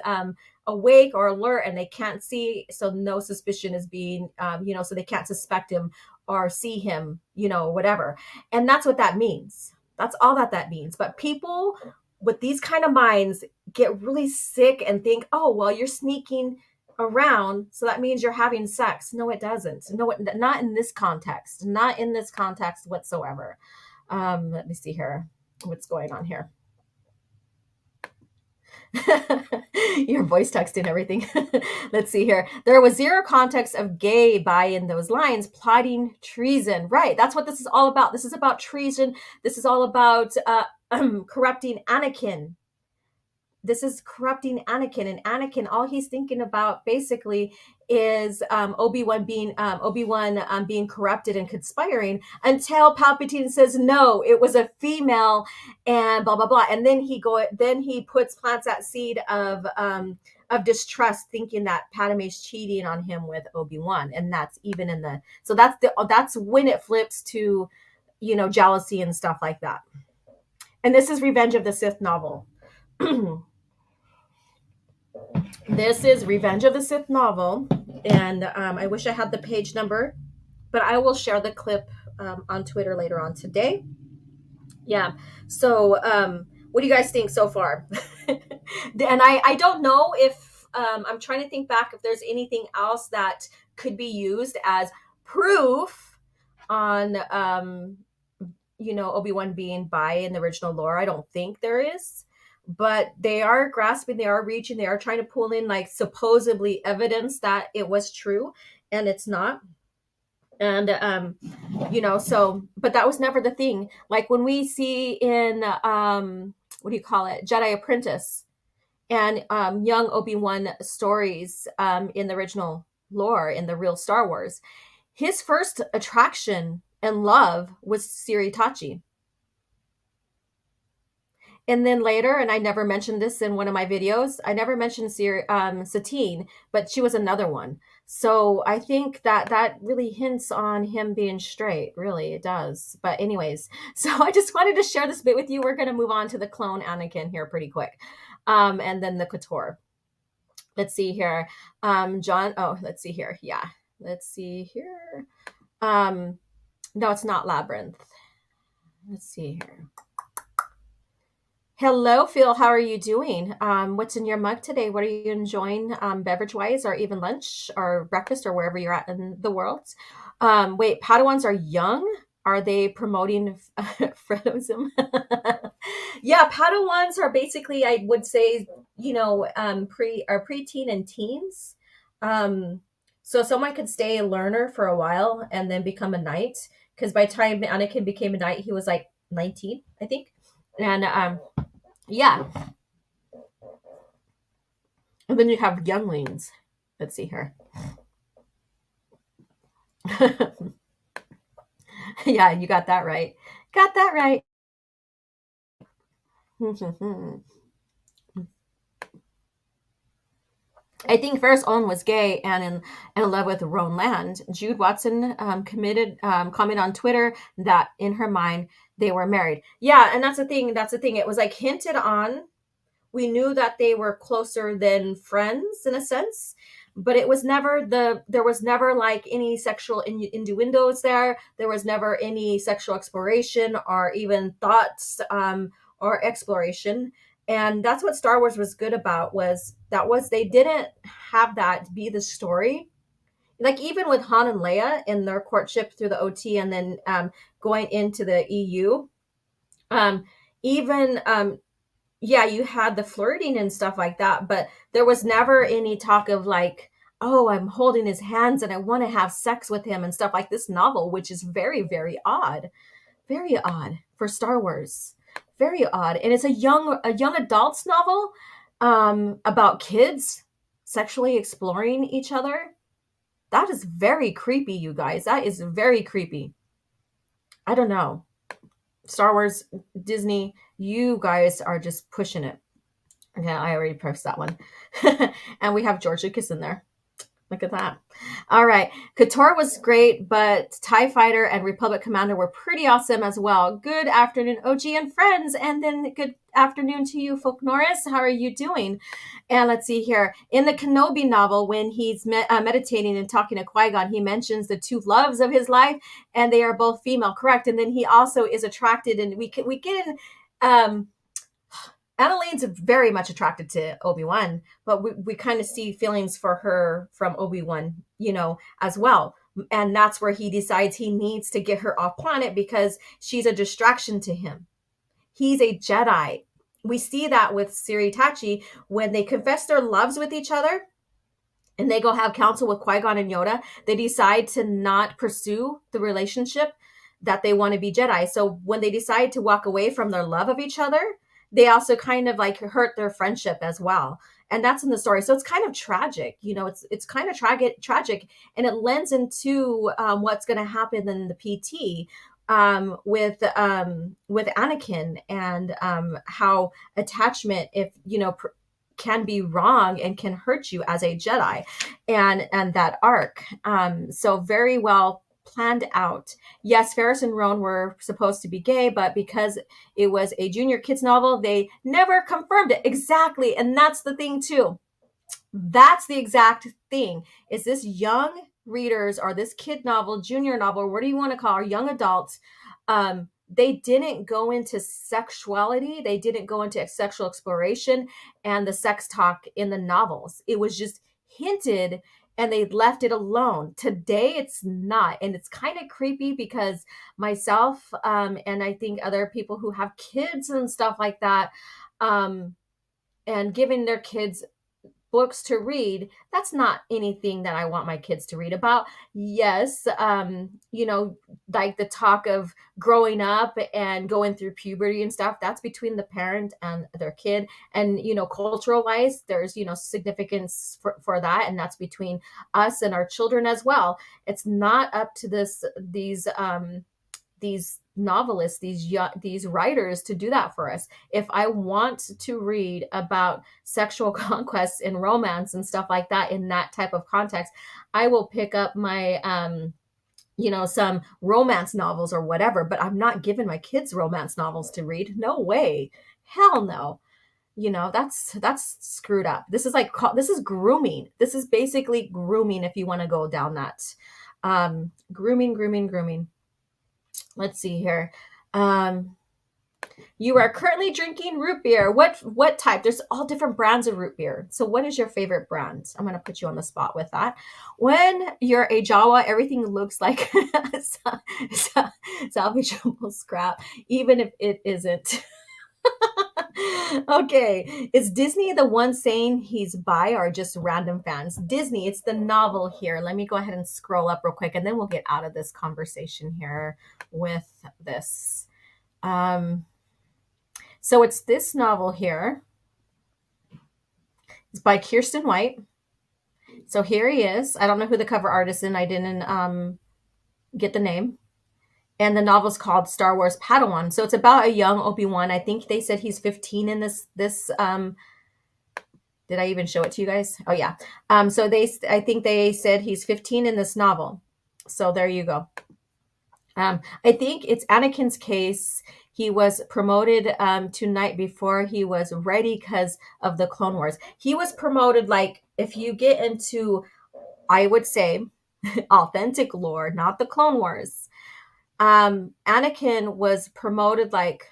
awake or alert, and they can't see, so no suspicion is being, so they can't suspect him or see him, whatever. And that's what that means. That's all that means. But people with these kind of minds get really sick and think, oh, well, you're sneaking around, so that means you're having sex. No, it doesn't. No, not in this context. Not in this context whatsoever. Let me see here. What's going on here? Your voice text and everything. Let's see here. There was zero context of gay by in those lines, plotting treason. Right. That's what this is all about. This is about treason. This is all about corrupting Anakin. This is corrupting Anakin, and Anakin, all he's thinking about basically is Obi-Wan being corrupted and conspiring, until Palpatine says no, it was a female, and blah blah blah, and then he plants that seed of distrust, thinking that Padme's cheating on him with Obi-Wan, and that's even in the that's when it flips to jealousy and stuff like that. And this is Revenge of the Sith novel. This is Revenge of the Sith novel, and I wish I had the page number, but I will share the clip on Twitter later on today. Yeah. So what do you guys think so far? And I don't know if I'm trying to think back if there's anything else that could be used as proof on Obi-Wan being bi in the original lore. I don't think there is. But they are grasping, they are reaching, they are trying to pull in like supposedly evidence that it was true, and it's not. And but that was never the thing. Like when we see in what do you call it, Jedi Apprentice, and young Obi-Wan stories in the original lore, in the real Star Wars, his first attraction and love was Siri Tachi. And then later, and I never mentioned this in one of my videos, I never mentioned Satine, but she was another one. So I think that really hints on him being straight. Really, it does. But anyways, so I just wanted to share this bit with you. We're going to move on to the clone Anakin here pretty quick. And then the Couture. Let's see here. John, let's see here. Yeah, let's see here. No, it's not Labyrinth. Let's see here. Hello, Phil. How are you doing? What's in your mug today? What are you enjoying beverage-wise, or even lunch or breakfast, or wherever you're at in the world? Wait, Padawans are young? Are they promoting Fredism? Yeah, Padawans are basically, I would say, preteen and teens. So someone could stay a learner for a while and then become a knight. Because by the time Anakin became a knight, he was like 19, I think. And yeah. And then you have younglings. Let's see here. Yeah, you got that right. Got that right. I think Ferris Owen was gay and in love with Roan Land. Jude Watson commented on Twitter that in her mind they were married. Yeah, and that's the thing. It was like hinted on. We knew that they were closer than friends in a sense, but it was never there was never like any sexual innuendos there. There was never any sexual exploration or even thoughts or exploration. And that's what Star Wars was good about, they didn't have that be the story. Like even with Han and Leia in their courtship through the OT, and then going into the EU, even yeah, you had the flirting and stuff like that, but there was never any talk of like, oh, I'm holding his hands and I want to have sex with him and stuff like this novel, which is very, very odd for Star Wars. Very odd. And it's a young adults novel about kids sexually exploring each other. That is very creepy, you guys. That is very creepy. I don't know. Star Wars, Disney, you guys are just pushing it. Okay, I already pressed that one. And we have George Lucas in there. Look at that. All right. Couture was great, but TIE Fighter and Republic Commander were pretty awesome as well. Good afternoon, OG and friends. And then good afternoon to you, Folk Norris. How are you doing? And let's see here. In the Kenobi novel, when he's meditating and talking to Qui-Gon, he mentions the two loves of his life, and they are both female, correct? And then he also is attracted, and we get in... Annaline's very much attracted to Obi-Wan, but we kind of see feelings for her from Obi-Wan, as well. And that's where he decides he needs to get her off planet because she's a distraction to him. He's a Jedi. We see that with Siri Tachi when they confess their loves with each other and they go have counsel with Qui-Gon and Yoda. They decide to not pursue the relationship that they want to be Jedi. So when they decide to walk away from their love of each other, they also kind of like hurt their friendship as well. And that's in the story. So it's kind of tragic, it's kind of tragic. And it lends into what's going to happen in the PT with Anakin and how attachment, if, can be wrong and can hurt you as a Jedi and that arc. So very well planned out. Yes, Ferris and Roan were supposed to be gay, but because it was a junior kids novel, they never confirmed it. Exactly. And that's the thing too. That's the exact thing. Is this young readers or this kid novel, junior novel, what do you want to call it, young adults, they didn't go into sexuality. They didn't go into sexual exploration and the sex talk in the novels. It was just hinted and they left it alone. Today, it's not. And it's kind of creepy because myself and I think other people who have kids and stuff like that and giving their kids books to read, that's not anything that I want my kids to read about. Yes, like the talk of growing up and going through puberty and stuff, that's between the parent and their kid. And, cultural wise, there's, significance for that. And that's between us and our children as well. It's not up to these novelists, these writers to do that for us. If I want to read about sexual conquests and romance and stuff like that in that type of context, I will pick up my some romance novels or whatever, but I'm not giving my kids romance novels to read. No way. Hell no. That's screwed up. This is grooming. This is basically grooming if you want to go down that grooming. Let's see here. You are currently drinking root beer. What type? There's all different brands of root beer. So what is your favorite brand? I'm going to put you on the spot with that. When you're a Jawa, everything looks like salvageable scrap, even if it isn't. Okay. Is Disney the one saying he's bi or just random fans? Disney, it's the novel here. Let me go ahead and scroll up real quick and then we'll get out of this conversation here with this. So it's this novel here. It's by Kirsten White. So here he is. I don't know who the cover artist is. I didn't get the name. And the novel's called Star Wars Padawan. So it's about a young Obi-Wan. I think they said he's 15 in this did I even show it to you guys? Oh yeah. So I think they said he's 15 in this novel. So there you go. I think it's Anakin's case. He was promoted to knight before he was ready because of the Clone Wars. He was promoted, like, if you get into, I would say, authentic lore, not the Clone Wars. Anakin was promoted like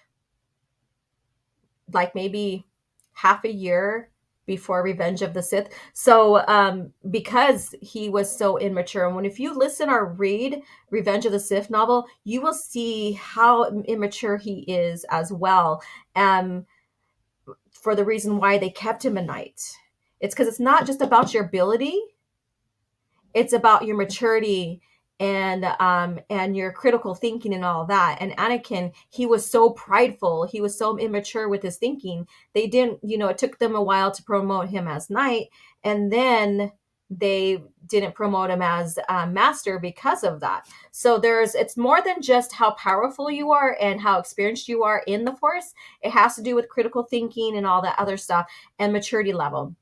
maybe half a year before Revenge of the Sith. So because he was so immature, and if you listen or read Revenge of the Sith novel, you will see how immature he is as well. for the reason why they kept him a knight. It's because it's not just about your ability, it's about your maturity and your critical thinking and all that. And Anakin, he was so prideful, he was so immature with his thinking. They didn't, it took them a while to promote him as knight, and then they didn't promote him as master because of that. So it's more than just how powerful you are and how experienced you are in the Force. It has to do with critical thinking and all that other stuff and maturity level.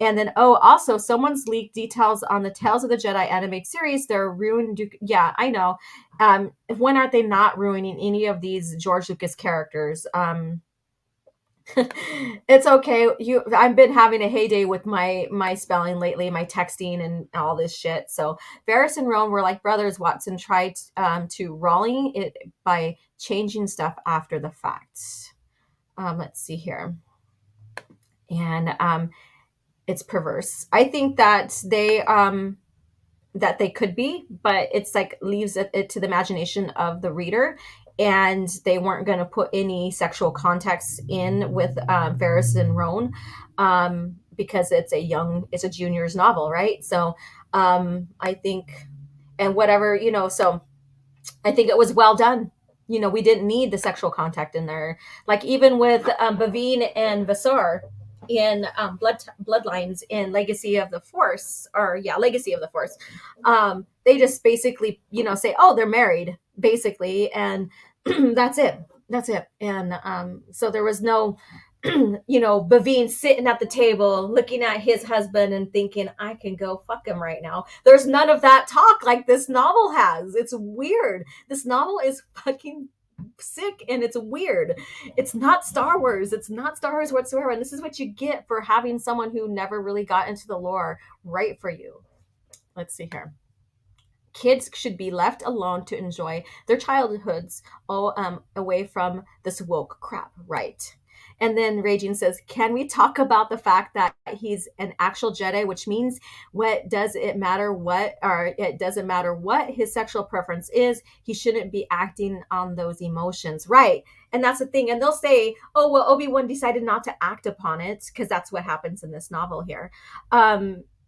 And then, also, someone's leaked details on the Tales of the Jedi animated series. They're ruined. Yeah, I know. When aren't they not ruining any of these George Lucas characters? It's okay. I've been having a heyday with my spelling lately, my texting and all this shit. So Varys and Roan were like brothers. Watson tried to Raleigh it by changing stuff after the fact. Let's see here. And it's perverse. I think that they could be, but it's like leaves it to the imagination of the reader. And they weren't going to put any sexual context in with Varys and Roan because it's a junior's novel, right? So I think, and whatever, so I think it was well done. We didn't need the sexual contact in there. Like even with Bovine and Vasar in Bloodlines in Legacy of the Force, Legacy of the Force, they just basically, say, oh, they're married, basically, and that's it. And so there was no, Bavine sitting at the table looking at his husband and thinking, I can go fuck him right now. There's none of that talk like this novel has. It's weird. This novel is fucking sick and it's weird. It's not Star Wars. It's not Star Wars whatsoever. And this is what you get for having someone who never really got into the lore write for you. Let's see here. Kids should be left alone to enjoy their childhoods away from this woke crap, right? And then Raging says, can we talk about the fact that he's an actual Jedi, which means it doesn't matter what his sexual preference is, he shouldn't be acting on those emotions, right? And that's the thing. And they'll say, oh, well, Obi-Wan decided not to act upon it, because that's what happens in this novel here.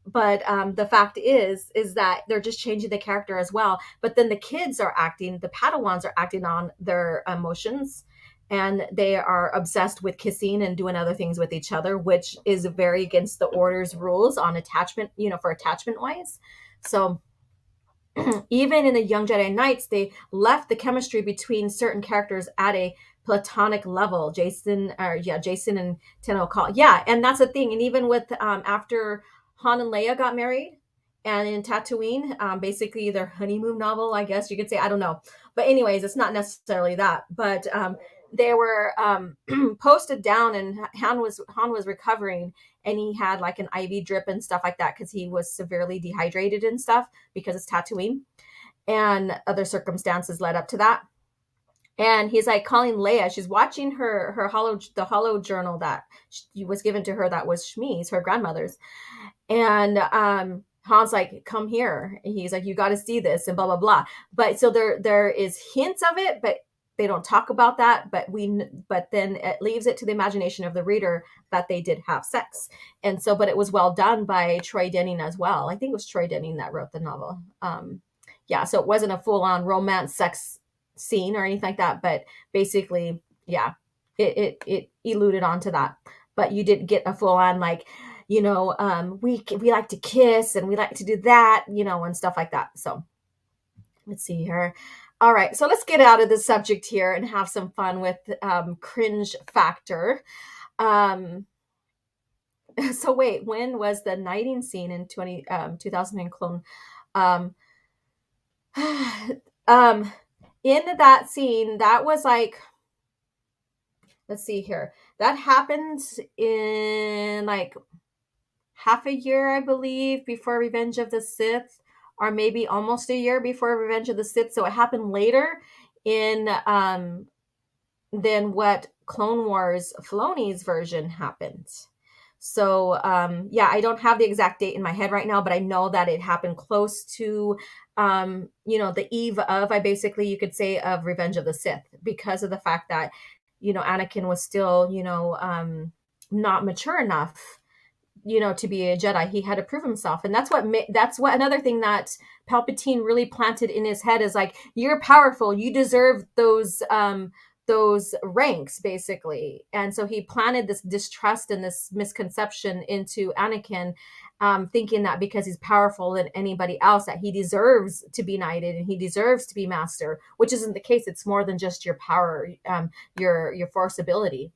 But the fact is that they're just changing the character as well. But then the Padawans are acting on their emotions, and they are obsessed with kissing and doing other things with each other, which is very against the Order's rules on attachment, for attachment wise. So even in the Young Jedi Knights, they left the chemistry between certain characters at a platonic level. Jason and Tenno call. Yeah, and that's the thing. And even with after Han and Leia got married, and in Tatooine, basically their honeymoon novel, I guess you could say. I don't know, but anyways, it's not necessarily that. But they were posted down, and Han was recovering, and he had like an IV drip and stuff like that because he was severely dehydrated and stuff because it's Tatooine, and other circumstances led up to that. And he's like calling Leia. She's watching the hollow journal that was given to her. That was Shmi's, her grandmother's. And Han's like, come here. And he's like, you got to see this and blah, blah, blah. But so there is hints of it, but they don't talk about that. But then it leaves it to the imagination of the reader that they did have sex. And so, but it was well done by Troy Denning as well. I think it was Troy Denning that wrote the novel. So it wasn't a full on romance sex scene or anything like that. But basically, yeah, it alluded onto that. But you didn't get a full on like, we like to kiss and we like to do that, and stuff like that. So let's see here. All right. So let's get out of this subject here and have some fun with cringe factor. So wait, when was the knighting scene in 2000 in Clone? In that scene, that was like, let's see here. That happened in like half a year, I believe, before Revenge of the Sith, or maybe almost a year before Revenge of the Sith. So it happened later in than what Clone Wars Filoni's version happened. So I don't have the exact date in my head right now, but I know that it happened close to the eve of, you could say, of Revenge of the Sith, because of the fact that Anakin was still not mature enough, to be a Jedi. He had to prove himself. And that's what another thing that Palpatine really planted in his head is like, you're powerful. You deserve those ranks, basically. And so he planted this distrust and this misconception into Anakin, thinking that because he's powerful than anybody else, that he deserves to be knighted and he deserves to be master, which isn't the case. It's more than just your power, your force ability.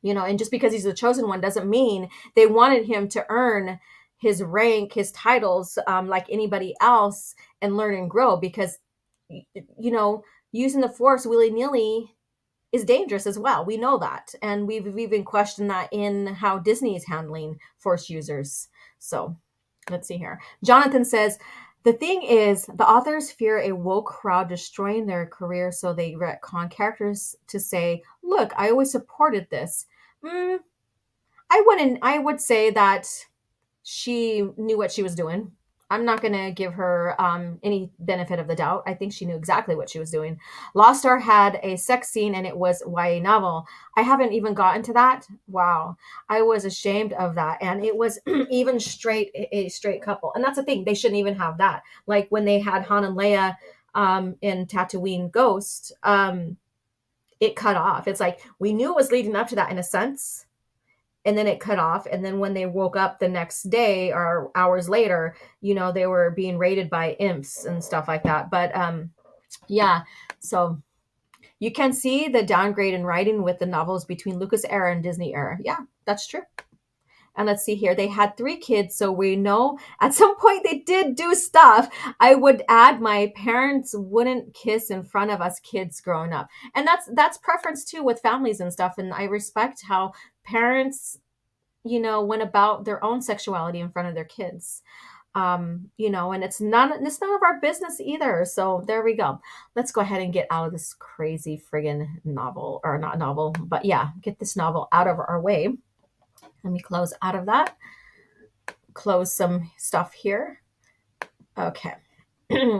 And just because he's the chosen one doesn't mean they wanted him to earn his rank, his titles, like anybody else, and learn and grow, because, using the force willy-nilly is dangerous as well. We know that. And we've even questioned that in how Disney is handling force users. So let's see here. Jonathan says, the thing is, the authors fear a woke crowd destroying their career, so they retcon characters to say, look, I always supported this. I would say that she knew what she was doing. I'm not going to give her any benefit of the doubt. I think she knew exactly what she was doing. Lost Star had a sex scene and it was YA novel. I haven't even gotten to that. Wow. I was ashamed of that. And it was even a straight couple. And that's the thing. They shouldn't even have that. Like when they had Han and Leia in Tatooine Ghost, it cut off. It's like, we knew it was leading up to that in a sense. And then it cut off. And then when they woke up the next day or hours later, they were being raided by imps and stuff like that. But yeah, so you can see the downgrade in writing with the novels between Lucas era and Disney era. Yeah, that's true. And let's see here. They had 3 kids, so we know at some point they did do stuff. I would add, my parents wouldn't kiss in front of us kids growing up. And that's preference too with families and stuff. And I respect how parents, went about their own sexuality in front of their kids. And it's none of our business either. So there we go. Let's go ahead and get out of this crazy friggin' novel, or not novel, but yeah, get this novel out of our way. Let me close out of that. Close some stuff here. Okay.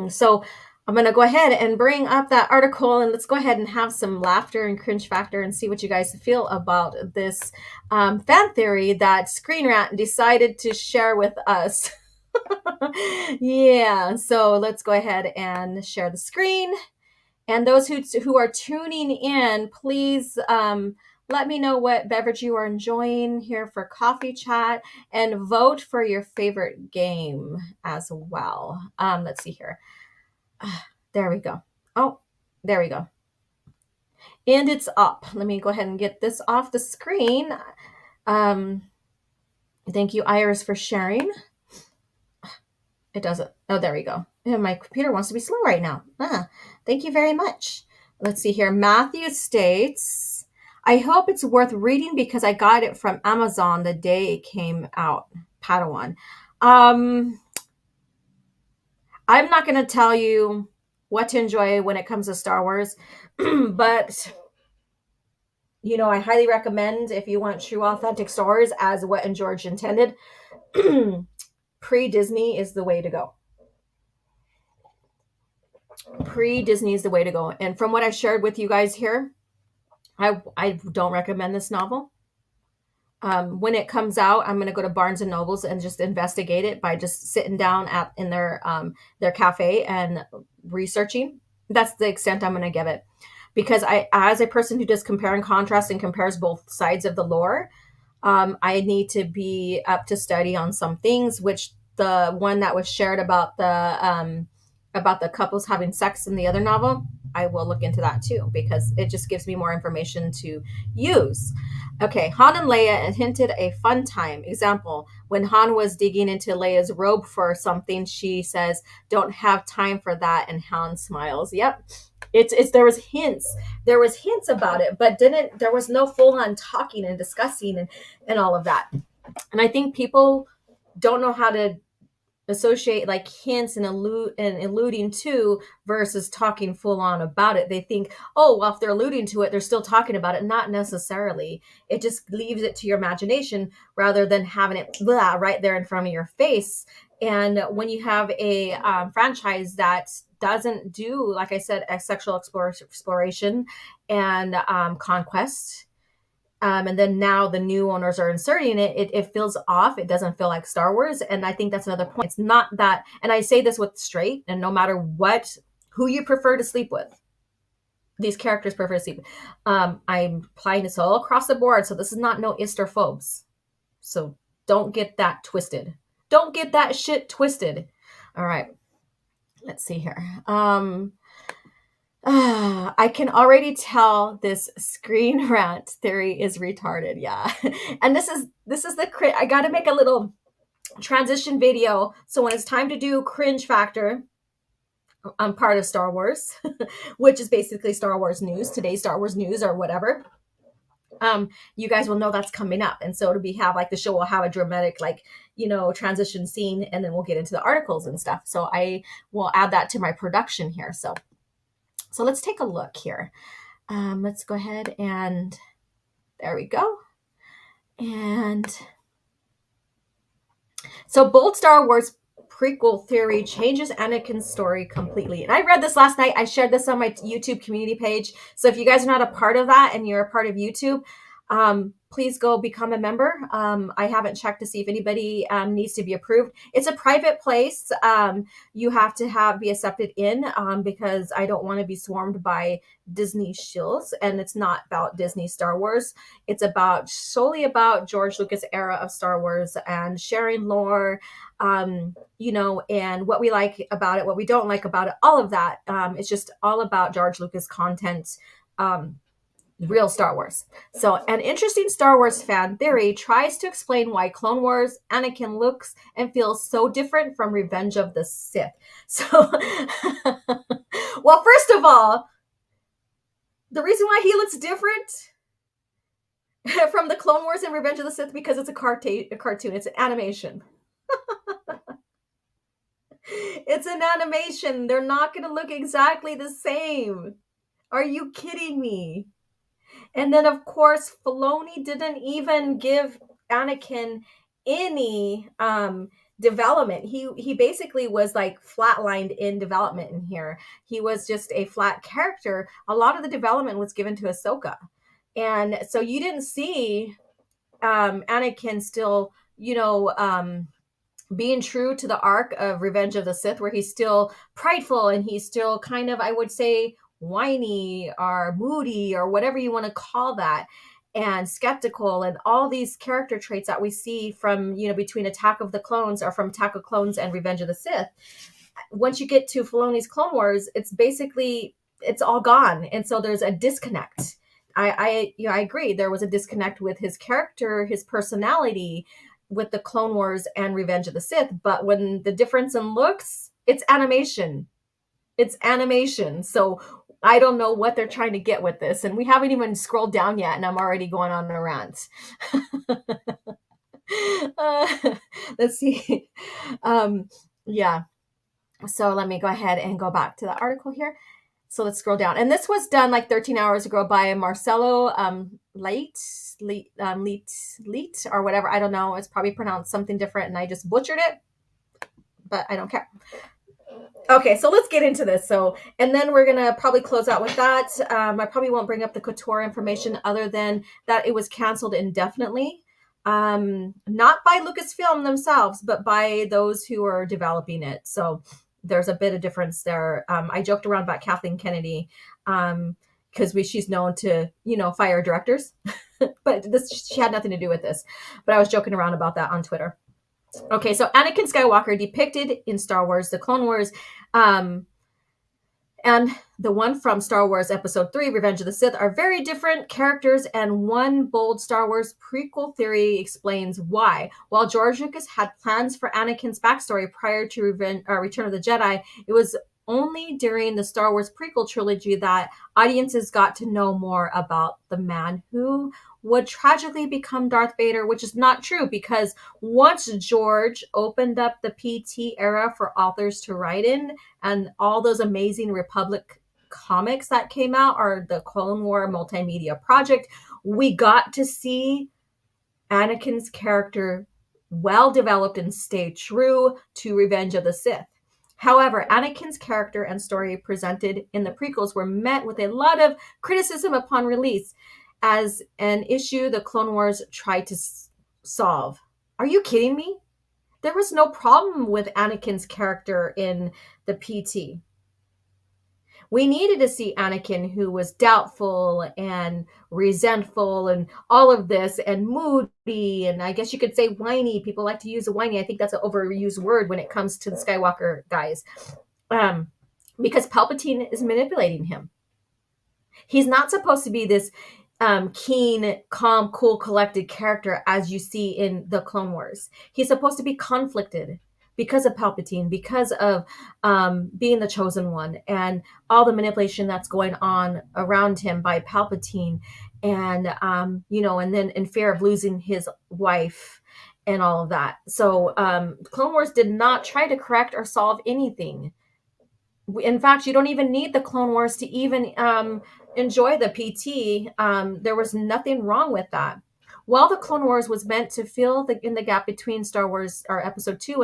So I'm going to go ahead and bring up that article, and let's go ahead and have some laughter and cringe factor and see what you guys feel about this fan theory that Screen Rant decided to share with us. Yeah. So let's go ahead and share the screen. And those who are tuning in, please let me know what beverage you are enjoying here for coffee chat, and vote for your favorite game as well. Let's see here. There we go. Oh, there we go. And it's up. Let me go ahead and get this off the screen. Thank you, Iris, for sharing. It doesn't. Oh, there we go. Yeah, my computer wants to be slow right now. Thank you very much. Let's see here. Matthew states, I hope it's worth reading because I got it from Amazon the day it came out. Padawan. I'm not going to tell you what to enjoy when it comes to Star Wars, but I highly recommend, if you want true authentic Star Wars as what and George intended, pre-Disney is the way to go. Pre-Disney is the way to go. And from what I've shared with you guys here, I don't recommend this novel. When it comes out, I'm going to go to Barnes and Nobles and just investigate it by just sitting down in their cafe and researching. That's the extent I'm going to give it, because as a person who does compare and contrast and compares both sides of the lore, I need to be up to study on some things. Which the one that was shared about the couples having sex in the other novel, I will look into that too, because it just gives me more information to use. Okay, Han and Leia hinted a fun time. Example, when Han was digging into Leia's robe for something, she says, don't have time for that, and Han smiles. Yep. There was hints about it, but there was no full-on talking and discussing and all of that. And I think people don't know how to associate like hints and alluding to versus talking full on about it. They think, oh, well, if they're alluding to it, they're still talking about it. Not necessarily. It just leaves it to your imagination rather than having it right there in front of your face. And when you have a franchise that doesn't do, like I said, a sexual exploration and conquest, And then now the new owners are inserting it feels off. It doesn't feel like Star Wars. And I think that's another point. It's not that, and I say this with straight, and no matter who you prefer to sleep with, these characters prefer to sleep. I'm applying this all across the board. So this is not no Easter phobes. So don't get that twisted. Don't get that shit twisted. All right. Let's see here. I can already tell this screen rant theory is retarded. Yeah. And this is I got to make a little transition video. So when it's time to do cringe factor, I'm part of Star Wars, which is basically Star Wars news, today's Star Wars news or whatever. You guys will know that's coming up. And so the show will have a dramatic, transition scene, and then we'll get into the articles and stuff. So I will add that to my production here. So let's take a look here. Let's go ahead and there we go. And so bold Star Wars prequel theory changes Anakin's story completely. And I read this last night. I shared this on my YouTube community page. So if you guys are not a part of that and you're a part of YouTube, please go become a member. I haven't checked to see if anybody needs to be approved. It's a private place. You have to be accepted in because I don't want to be swarmed by Disney shills. And it's not about Disney Star Wars. It's solely about George Lucas era of Star Wars and sharing lore, and what we like about it, what we don't like about it, all of that. It's just all about George Lucas content. Real Star Wars. So an interesting Star Wars fan theory tries to explain why Clone Wars Anakin looks and feels so different from Revenge of the Sith. So, well, first of all, the reason why he looks different from the Clone Wars and Revenge of the Sith, because it's a cartoon. It's an animation. It's an animation. They're not going to look exactly the same. Are you kidding me? And then, of course, Filoni didn't even give Anakin any development. He basically was like flatlined in development in here. He was just a flat character. A lot of the development was given to Ahsoka. And so you didn't see Anakin still, being true to the arc of Revenge of the Sith, where he's still prideful and he's still kind of, I would say, whiny or moody or whatever you want to call that, and skeptical, and all these character traits that we see from, between Attack of the Clones, or from Attack of Clones and Revenge of the Sith. Once you get to Filoni's Clone Wars, it's all gone. And so there's a disconnect. I agree. There was a disconnect with his character, his personality with the Clone Wars and Revenge of the Sith. But when the difference in looks, it's animation. It's animation. So I don't know what they're trying to get with this. And we haven't even scrolled down yet, and I'm already going on a rant. Let's see. Yeah. So let me go ahead and go back to the article here. So let's scroll down. And this was done like 13 hours ago by Marcelo Leite, or whatever. I don't know. It's probably pronounced something different, and I just butchered it. But I don't care. Okay, so let's get into this. And then we're going to probably close out with that. I probably won't bring up the couture information other than that it was canceled indefinitely. Not by Lucasfilm themselves, but by those who are developing it. So there's a bit of difference there. I joked around about Kathleen Kennedy because she's known to, fire directors. But she had nothing to do with this. But I was joking around about that on Twitter. Okay, so Anakin Skywalker depicted in Star Wars, the Clone Wars, and the one from Star Wars Episode 3, Revenge of the Sith, are very different characters, and one bold Star Wars prequel theory explains why. While George Lucas had plans for Anakin's backstory prior to Return of the Jedi, it was only during the Star Wars prequel trilogy that audiences got to know more about the man who would tragically become Darth Vader, which is not true, because once George opened up the PT era for authors to write in, and all those amazing Republic comics that came out, or the Clone War multimedia project, we got to see Anakin's character well developed and stay true to Revenge of the Sith. However, Anakin's character and story presented in the prequels were met with a lot of criticism upon release. as an issue the Clone Wars tried to solve. Are you kidding me? There was no problem with Anakin's character in the PT. We needed to see Anakin, who was doubtful and resentful and all of this, and moody, and I guess you could say whiny. People like to use a whiny. I think that's an overused word when it comes to the Skywalker guys, because Palpatine is manipulating him. He's not supposed to be this keen, calm, cool, collected character as you see in the Clone Wars. He's supposed to be conflicted because of Palpatine, because of being the chosen one, and all the manipulation that's going on around him by Palpatine, and and then in fear of losing his wife and all of that. So Clone Wars did not try to correct or solve anything. In fact, you don't even need the Clone Wars to even enjoy the PT. There was nothing wrong with that. While the Clone Wars was meant to fill in the gap between Star Wars or Episode 2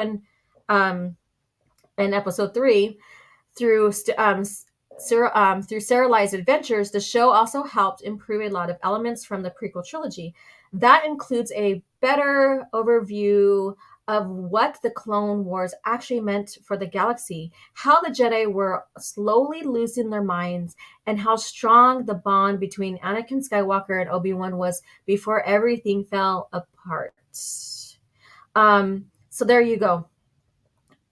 and Episode 3 through serialized adventures, the show also helped improve a lot of elements from the prequel trilogy. That includes a better overview of what the Clone Wars actually meant for the galaxy, how the Jedi were slowly losing their minds, and how strong the bond between Anakin Skywalker and Obi-Wan was before everything fell apart. So there you go.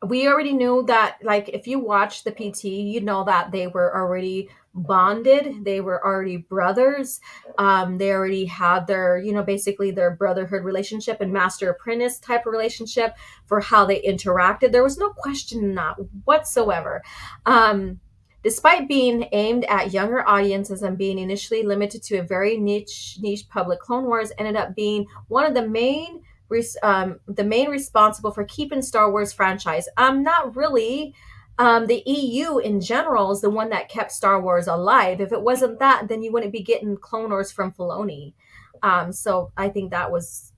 We already knew that, like, if you watch the PT, you know that they were already bonded. They were already brothers. They already had their, basically their brotherhood relationship and master apprentice type of relationship for how they interacted. There was no question in that whatsoever. Despite being aimed at younger audiences and being initially limited to a very niche public, Clone Wars ended up being one of the main responsible for keeping Star Wars franchise. Not really. The EU in general is the one that kept Star Wars alive. If it wasn't that, then you wouldn't be getting Clone Wars from Filoni. So I think that was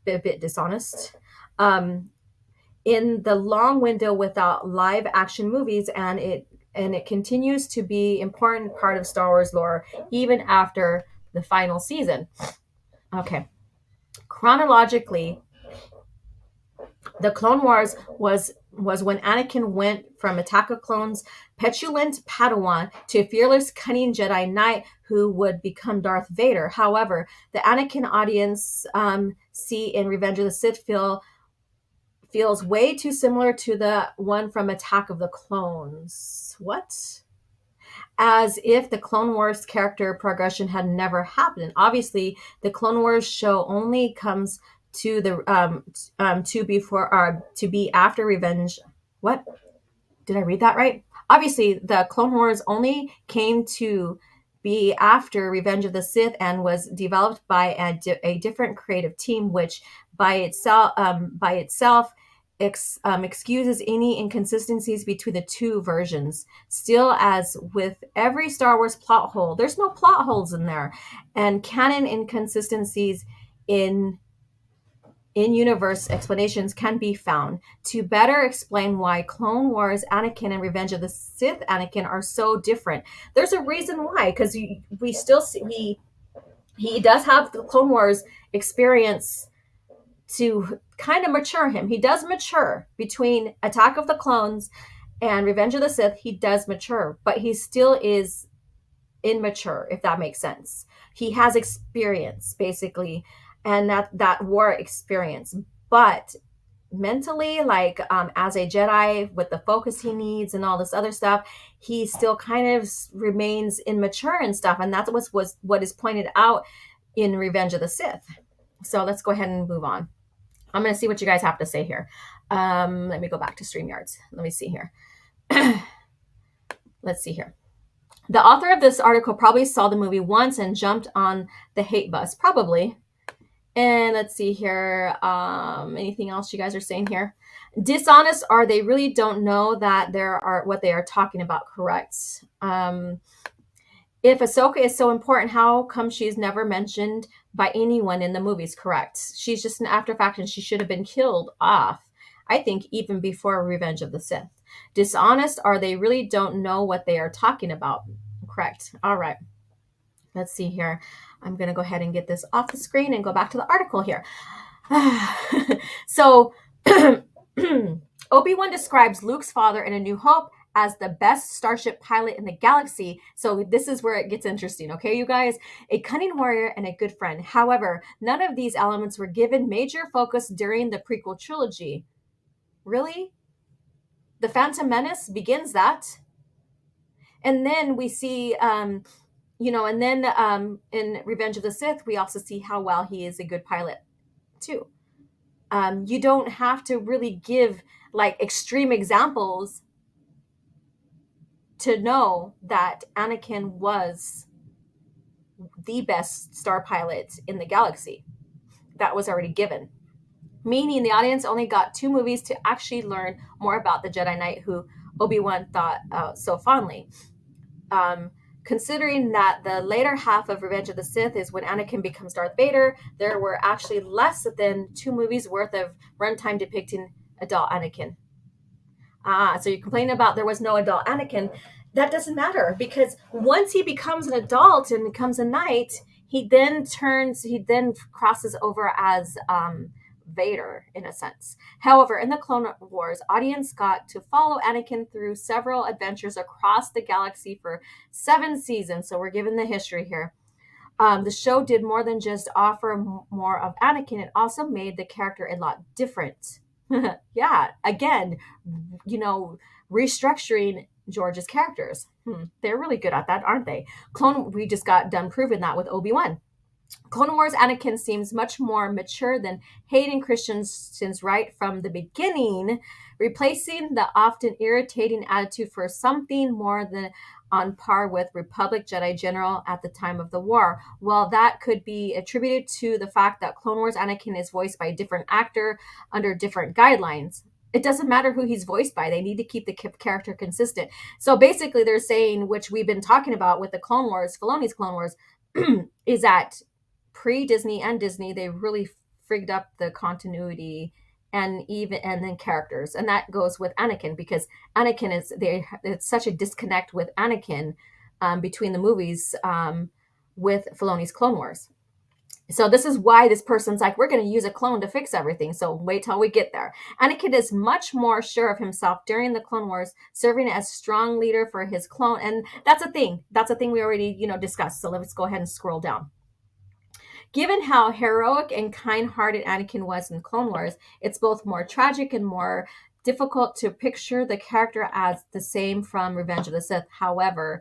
a bit dishonest. In the long window without live action movies, and it continues to be important part of Star Wars lore even after the final season. Okay. Chronologically, the Clone Wars was when Anakin went from Attack of Clones, petulant Padawan, to a fearless, cunning Jedi Knight who would become Darth Vader. However, the Anakin audience see in Revenge of the Sith feels way too similar to the one from Attack of the Clones. What? As if the Clone Wars character progression had never happened. Obviously, the Clone Wars show only comes to the to be after Revenge. What? Did I read that right? Obviously, the Clone Wars only came to be after Revenge of the Sith and was developed by a different creative team, which by itself excuses any inconsistencies between the two versions. Still, as with every Star Wars plot hole, there's no plot holes in there, and canon inconsistencies in universe explanations can be found to better explain why Clone Wars Anakin and Revenge of the Sith Anakin are so different. There's a reason why, because we still see he does have the Clone Wars experience to kind of mature him. He does mature between Attack of the Clones and Revenge of the Sith. He does mature, but he still is immature, if that makes sense. He has experience, basically, and that war experience. But mentally, like as a Jedi with the focus he needs and all this other stuff, he still kind of remains immature and stuff. And that's what is pointed out in Revenge of the Sith. So let's go ahead and move on. I'm going to see what you guys have to say here. Let me go back to StreamYards. Let me see here. Let's see here. The author of this article probably saw the movie once and jumped on the hate bus. Probably. And let's see here. Anything else you guys are saying here? Dishonest are they really don't know that there are what they are talking about, correct? If Ahsoka is so important, how come she's never mentioned by anyone in the movies, correct? She's just an after fact and she should have been killed off, I think, even before Revenge of the Sith. Dishonest are they really don't know what they are talking about, correct? All right. Let's see here. I'm going to go ahead and get this off the screen and go back to the article here. So Obi-Wan describes Luke's father in A New Hope as the best starship pilot in the galaxy. So this is where it gets interesting, okay, you guys? A cunning warrior and a good friend. However, none of these elements were given major focus during the prequel trilogy. Really? The Phantom Menace begins that. And then we see, and then in Revenge of the Sith, we also see how well he is a good pilot, too. You don't have to really give like extreme examples to know that Anakin was the best star pilot in the galaxy. That was already given. Meaning the audience only got 2 movies to actually learn more about the Jedi Knight who Obi-Wan thought so fondly. Considering that the later half of Revenge of the Sith is when Anakin becomes Darth Vader, there were actually less than 2 movies worth of runtime depicting adult Anakin. So you're complaining about there was no adult Anakin. That doesn't matter, because once he becomes an adult and becomes a knight, he then crosses over as Vader in a sense. However, in the Clone Wars, audience got to follow Anakin through several adventures across the galaxy for 7 seasons. So we're given the history here. The show did more than just offer more of Anakin. It also made the character a lot different. Yeah, again, restructuring George's characters. They're really good at that, aren't they? We just got done proving that with Obi-Wan. Clone Wars Anakin seems much more mature than Hayden Christensen's right from the beginning, replacing the often irritating attitude for something more than on par with Republic Jedi General at the time of the war. Well, that could be attributed to the fact that Clone Wars Anakin is voiced by a different actor under different guidelines. It doesn't matter who he's voiced by. They need to keep the character consistent. So basically they're saying, which we've been talking about with the Clone Wars, Filoni's Clone Wars, is that pre-Disney and Disney, they really frigged up the continuity and then characters. And that goes with Anakin, because Anakin it's such a disconnect with Anakin between the movies with Filoni's Clone Wars. So this is why this person's like, we're going to use a clone to fix everything. So wait till we get there. Anakin is much more sure of himself during the Clone Wars, serving as strong leader for his clone. And that's a thing. That's a thing we already, discussed. So let's go ahead and scroll down. Given how heroic and kind-hearted Anakin was in Clone Wars, it's both more tragic and more difficult to picture the character as the same from Revenge of the Sith. However,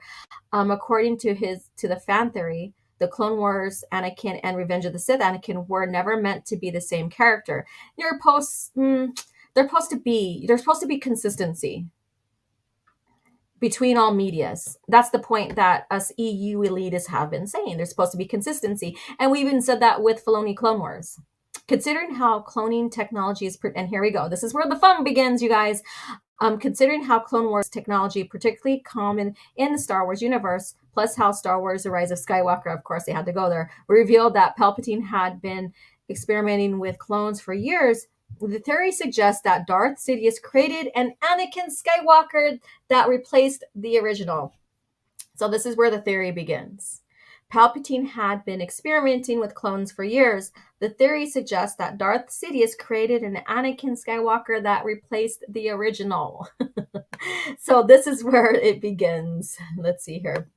according to the fan theory, the Clone Wars Anakin and Revenge of the Sith Anakin were never meant to be the same character. There's supposed to be consistency between all medias. That's the point that us EU elitists have been saying. There's supposed to be consistency. And we even said that with Filoni Clone Wars. Considering how cloning technology is, and here we go. This is where the fun begins, you guys. Considering how Clone Wars technology, particularly common in the Star Wars universe, plus how Star Wars: The Rise of Skywalker, of course they had to go there, revealed that Palpatine had been experimenting with clones for years, the theory suggests that Darth Sidious created an Anakin Skywalker that replaced the original. So this is where the theory begins. Palpatine had been experimenting with clones for years. The theory suggests that Darth Sidious created an Anakin Skywalker that replaced the original. So this is where it begins. Let's see here.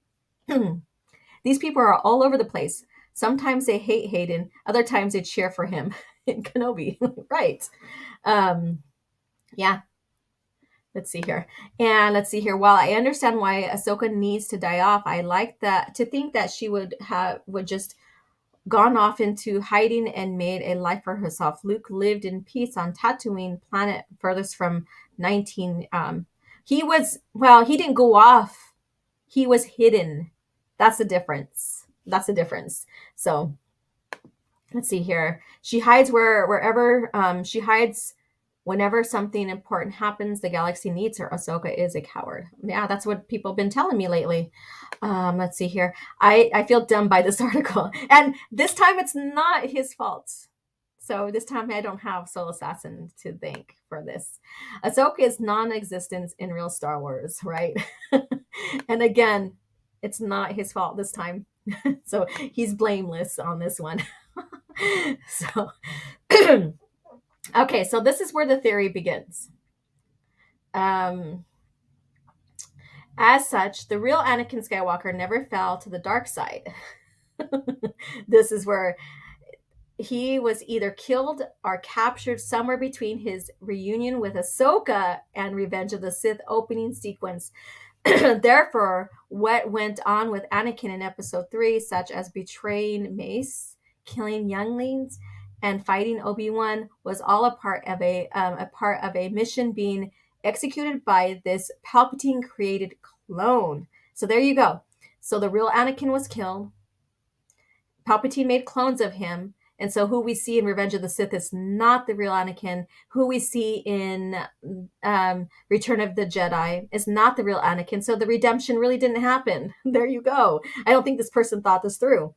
These people are all over the place. Sometimes they hate Hayden. Other times they cheer for him in Kenobi. Right. Yeah. Let's see here. While I understand why Ahsoka needs to die off, I like to think that she would just gone off into hiding and made a life for herself. Luke lived in peace on Tatooine, planet furthest from 19. He didn't go off. He was hidden. That's the difference. So let's see here. She hides wherever she hides. Whenever something important happens, the galaxy needs her. Ahsoka is a coward. Yeah, that's what people have been telling me lately. Let's see here. I feel dumb by this article. And this time it's not his fault. So this time I don't have Soul Assassin to thank for this. Ahsoka is non-existent in real Star Wars, right? And again, it's not his fault this time. So he's blameless on this one. So, okay, so this is where the theory begins. As such, the real Anakin Skywalker never fell to the dark side. This is where he was either killed or captured somewhere between his reunion with Ahsoka and Revenge of the Sith opening sequence. Therefore, what went on with Anakin in Episode 3, such as betraying Mace, killing younglings, and fighting Obi-Wan, was all a part of a mission being executed by this Palpatine-created clone. So there you go. So the real Anakin was killed. Palpatine made clones of him. And so who we see in Revenge of the Sith is not the real Anakin. Who we see in Return of the Jedi is not the real Anakin. So the redemption really didn't happen. There you go. I don't think this person thought this through.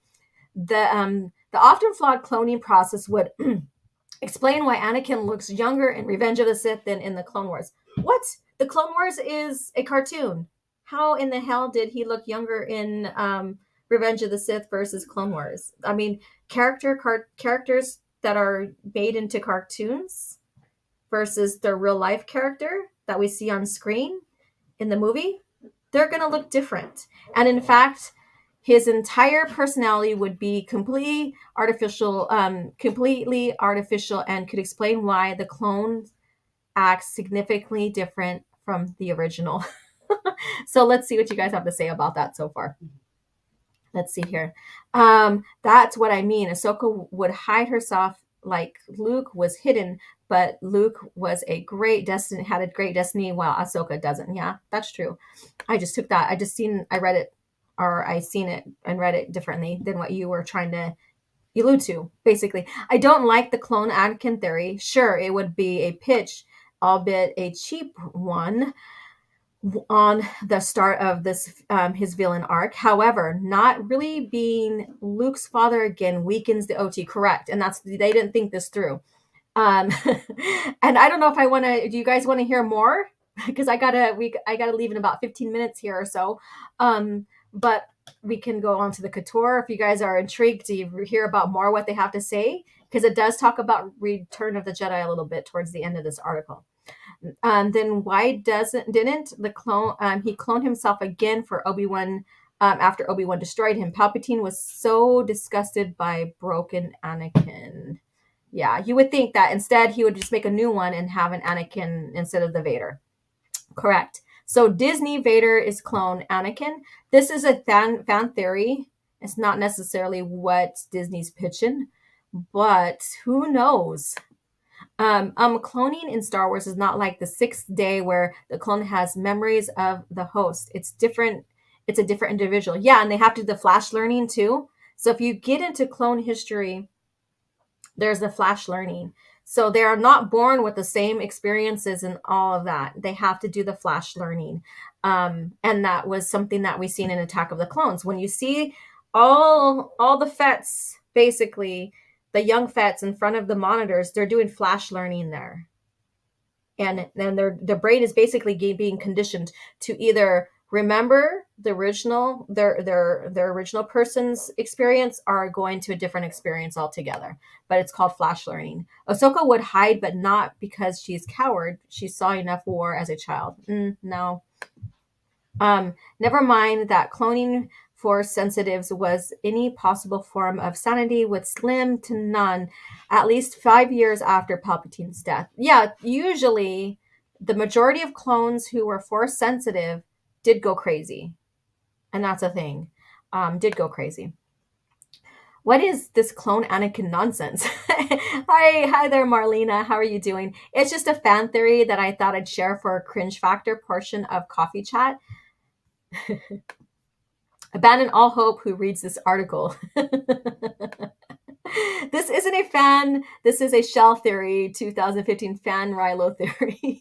The often flawed cloning process would explain why Anakin looks younger in Revenge of the Sith than in the Clone Wars. What? The Clone Wars is a cartoon. How in the hell did he look younger in Revenge of the Sith versus Clone Wars? I mean, characters that are made into cartoons versus their real life character that we see on screen in the movie, they're going to look different. And in fact, his entire personality would be completely artificial, and could explain why the clone acts significantly different from the original. So let's see what you guys have to say about that so far. Let's see here. That's what I mean. Ahsoka would hide herself like Luke was hidden, but Luke was had a great destiny while Ahsoka doesn't. Yeah, that's true. I just took that. I read it, or I seen it and read it differently than what you were trying to allude to. Basically, I don't like the clone Anakin theory. Sure, it would be a pitch, albeit a cheap one, on the start of this his villain arc. However, not really being Luke's father again weakens the OT. Correct, and they didn't think this through. And I don't know if I want to. Do you guys want to hear more? Because I gotta leave in about 15 minutes here or so. But we can go on to the Couture if you guys are intrigued to hear about more what they have to say, because it does talk about Return of the Jedi a little bit towards the end of this article. Then why didn't the clone he cloned himself again for Obi-Wan after Obi-Wan destroyed him? Palpatine was so disgusted by broken Anakin. Yeah, you would think that instead he would just make a new one and have an Anakin instead of the Vader. Correct. So Disney Vader is clone Anakin. This is a fan theory. It's not necessarily what Disney's pitching, but who knows? Cloning in Star Wars is not like the Sixth Day where the clone has memories of the host. It's different. It's a different individual. Yeah, and they have to do the flash learning too. So if you get into clone history, there's the flash learning. So they are not born with the same experiences and all of that. They have to do the flash learning. And that was something that we seen in Attack of the Clones. When you see all the Fets, basically, the young Fets in front of the monitors, they're doing flash learning there. And then their brain is basically being conditioned to either remember the original, their original person's experience, or going to a different experience altogether. But it's called flash learning. Ahsoka would hide, but not because she's coward. She saw enough war as a child. No. Never mind that cloning Force sensitives was any possible form of sanity with slim to none, at least 5 years after Palpatine's death. Yeah, usually the majority of clones who were Force sensitive did go crazy. And that's a thing. Did go crazy. What is this clone Anakin nonsense? Hi there, Marlena. How are you doing? It's just a fan theory that I thought I'd share for a cringe factor portion of Coffee Chat. Abandon all hope who reads this article. This isn't a fan. This is a Shell Theory 2015 fan Rilo theory.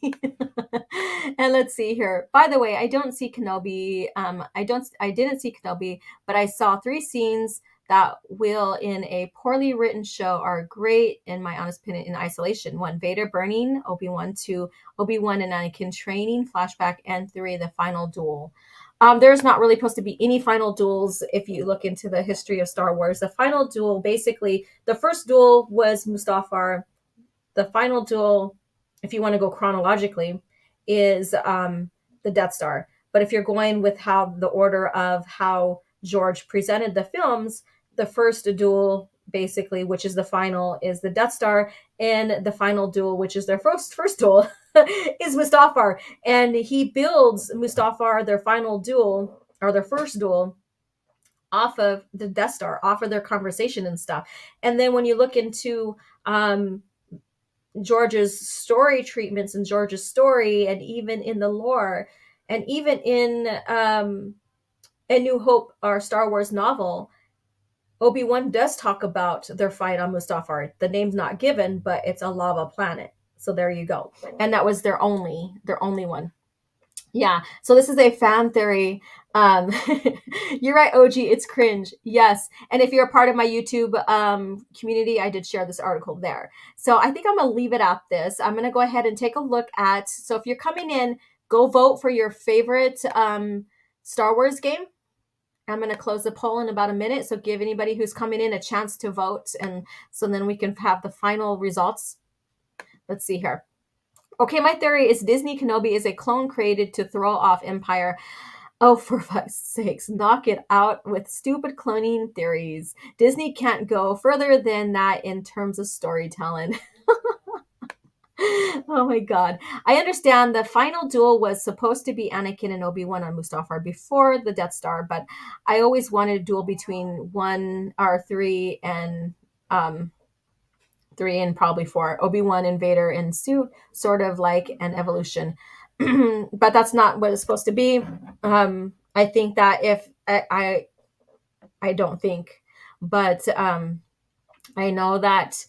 And let's see here. By the way, I don't see Kenobi. I didn't see Kenobi, but I saw 3 scenes that will, in a poorly written show, are great, in my honest opinion, in isolation. 1, Vader burning Obi-Wan. 2, Obi-Wan and Anakin training, flashback. And 3, the final duel. There's not really supposed to be any final duels. If you look into the history of Star Wars, the final duel, basically, the first duel was Mustafar. The final duel, if you want to go chronologically, is the Death Star. But if you're going with how the order of how George presented the films, the first duel, basically, which is the final, is the Death Star, and the final duel, which is their first duel, is Mustafar. And he builds Mustafar, their final duel, or their first duel, off of the Death Star, off of their conversation and stuff. And then when you look into George's story treatments and George's story, and even in the lore, and even in A New Hope, or Star Wars novel, Obi-Wan does talk about their fight on Mustafar. The name's not given, but it's a lava planet. So there you go. And that was their only one. Yeah. So this is a fan theory. You're right, OG. It's cringe. Yes. And if you're a part of my YouTube community, I did share this article there. So I think I'm going to leave it at this. I'm going to go ahead and take a look at. So if you're coming in, go vote for your favorite Star Wars game. I'm going to close the poll in about a minute. So give anybody who's coming in a chance to vote. And so then we can have the final results. Let's see here. Okay, my theory is Disney Kenobi is a clone created to throw off Empire. Oh, for fuck's sakes, knock it out with stupid cloning theories. Disney can't go further than that in terms of storytelling. Oh my God. I understand the final duel was supposed to be Anakin and Obi-Wan on Mustafar before the Death Star, but I always wanted a duel between 3 and 3 and probably 4. Obi-Wan and Vader in suit, sort of like an evolution. But that's not what it's supposed to be. I think that if I don't think, but I know that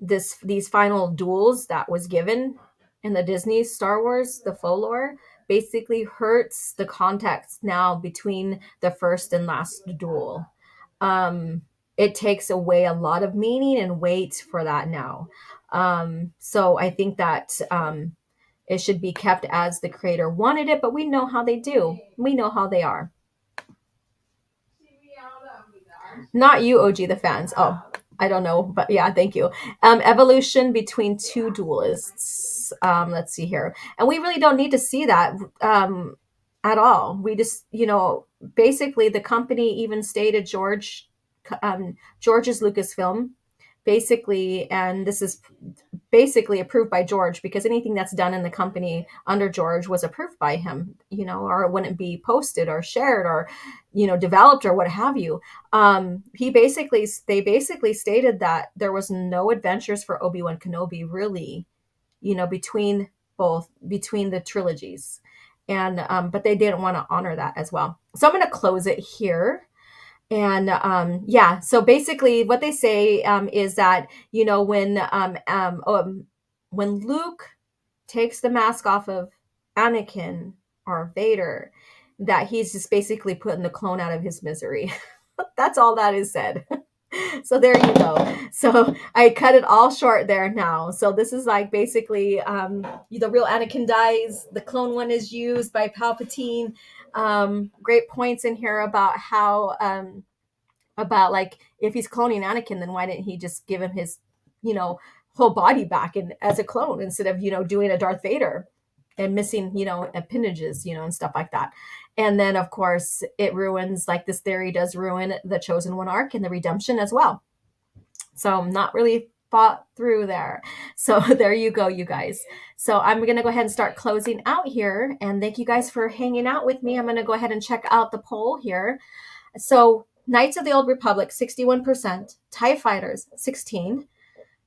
these final duels that was given in the Disney Star Wars, the faux lore, basically hurts the context now between the first and last duel. It takes away a lot of meaning and weight for that now. So I think that it should be kept as the creator wanted it, but we know how they do. We know how they are. Not you, OG, the fans. Oh, I don't know, but yeah, thank you. Evolution between two duelists. Let's see here. And we really don't need to see that at all. We just, basically the company even stated George's Lucasfilm, basically, and this is basically approved by George, because anything that's done in the company under George was approved by him, or it wouldn't be posted or shared or, developed or what have you. They basically stated that there was no adventures for Obi-Wan Kenobi really, between the trilogies. And, but they didn't want to honor that as well. So I'm going to close it here. And so basically what they say is that, when Luke takes the mask off of Anakin or Vader, that he's just basically putting the clone out of his misery. That's all that is said. So there you go. So I cut it all short there now. So this is like basically the real Anakin dies. The clone one is used by Palpatine. Great points in here about how about like if he's cloning Anakin, then why didn't he just give him his whole body back and as a clone instead of doing a Darth Vader and missing appendages and stuff like that. And then of course it ruins, like this theory does ruin the Chosen One arc and the redemption as well. So not really thought through there. So there you go, you guys. So I'm going to go ahead and start closing out here, and thank you guys for hanging out with me. I'm going to go ahead and check out the poll here. So Knights of the Old Republic, 61%, TIE Fighters, 16%,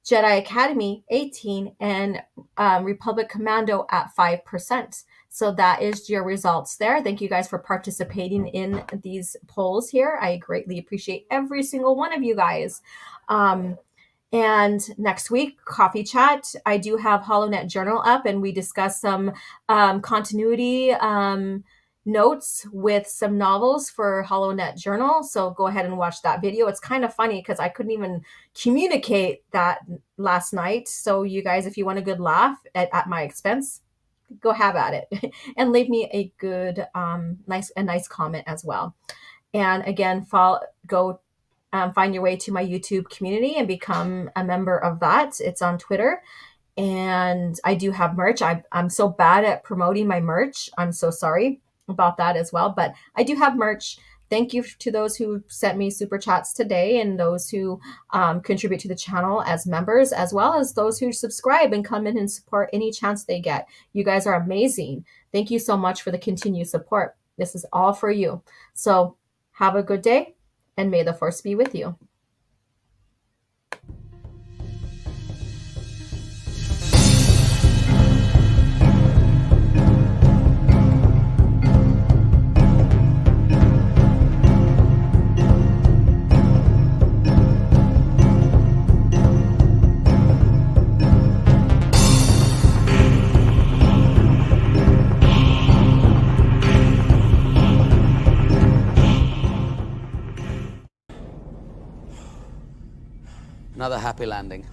Jedi Academy, 18%, and Republic Commando at 5%. So that is your results there. Thank you guys for participating in these polls here. I greatly appreciate every single one of you guys. And next week, Coffee Chat, I do have HoloNet Journal up, and we discuss some continuity notes with some novels for HoloNet Journal. So go ahead and watch that video. It's kind of funny because I couldn't even communicate that last night. So you guys, if you want a good laugh at my expense, go have at it and leave me a good, nice comment as well. And again, go find your way to my YouTube community and become a member of that. It's on Twitter. And I do have merch. I'm so bad at promoting my merch. I'm so sorry about that as well. But I do have merch. Thank you to those who sent me super chats today and those who contribute to the channel as members, as well as those who subscribe and come in and support any chance they get. You guys are amazing. Thank you so much for the continued support. This is all for you. So have a good day, and may the Force be with you. Another happy landing.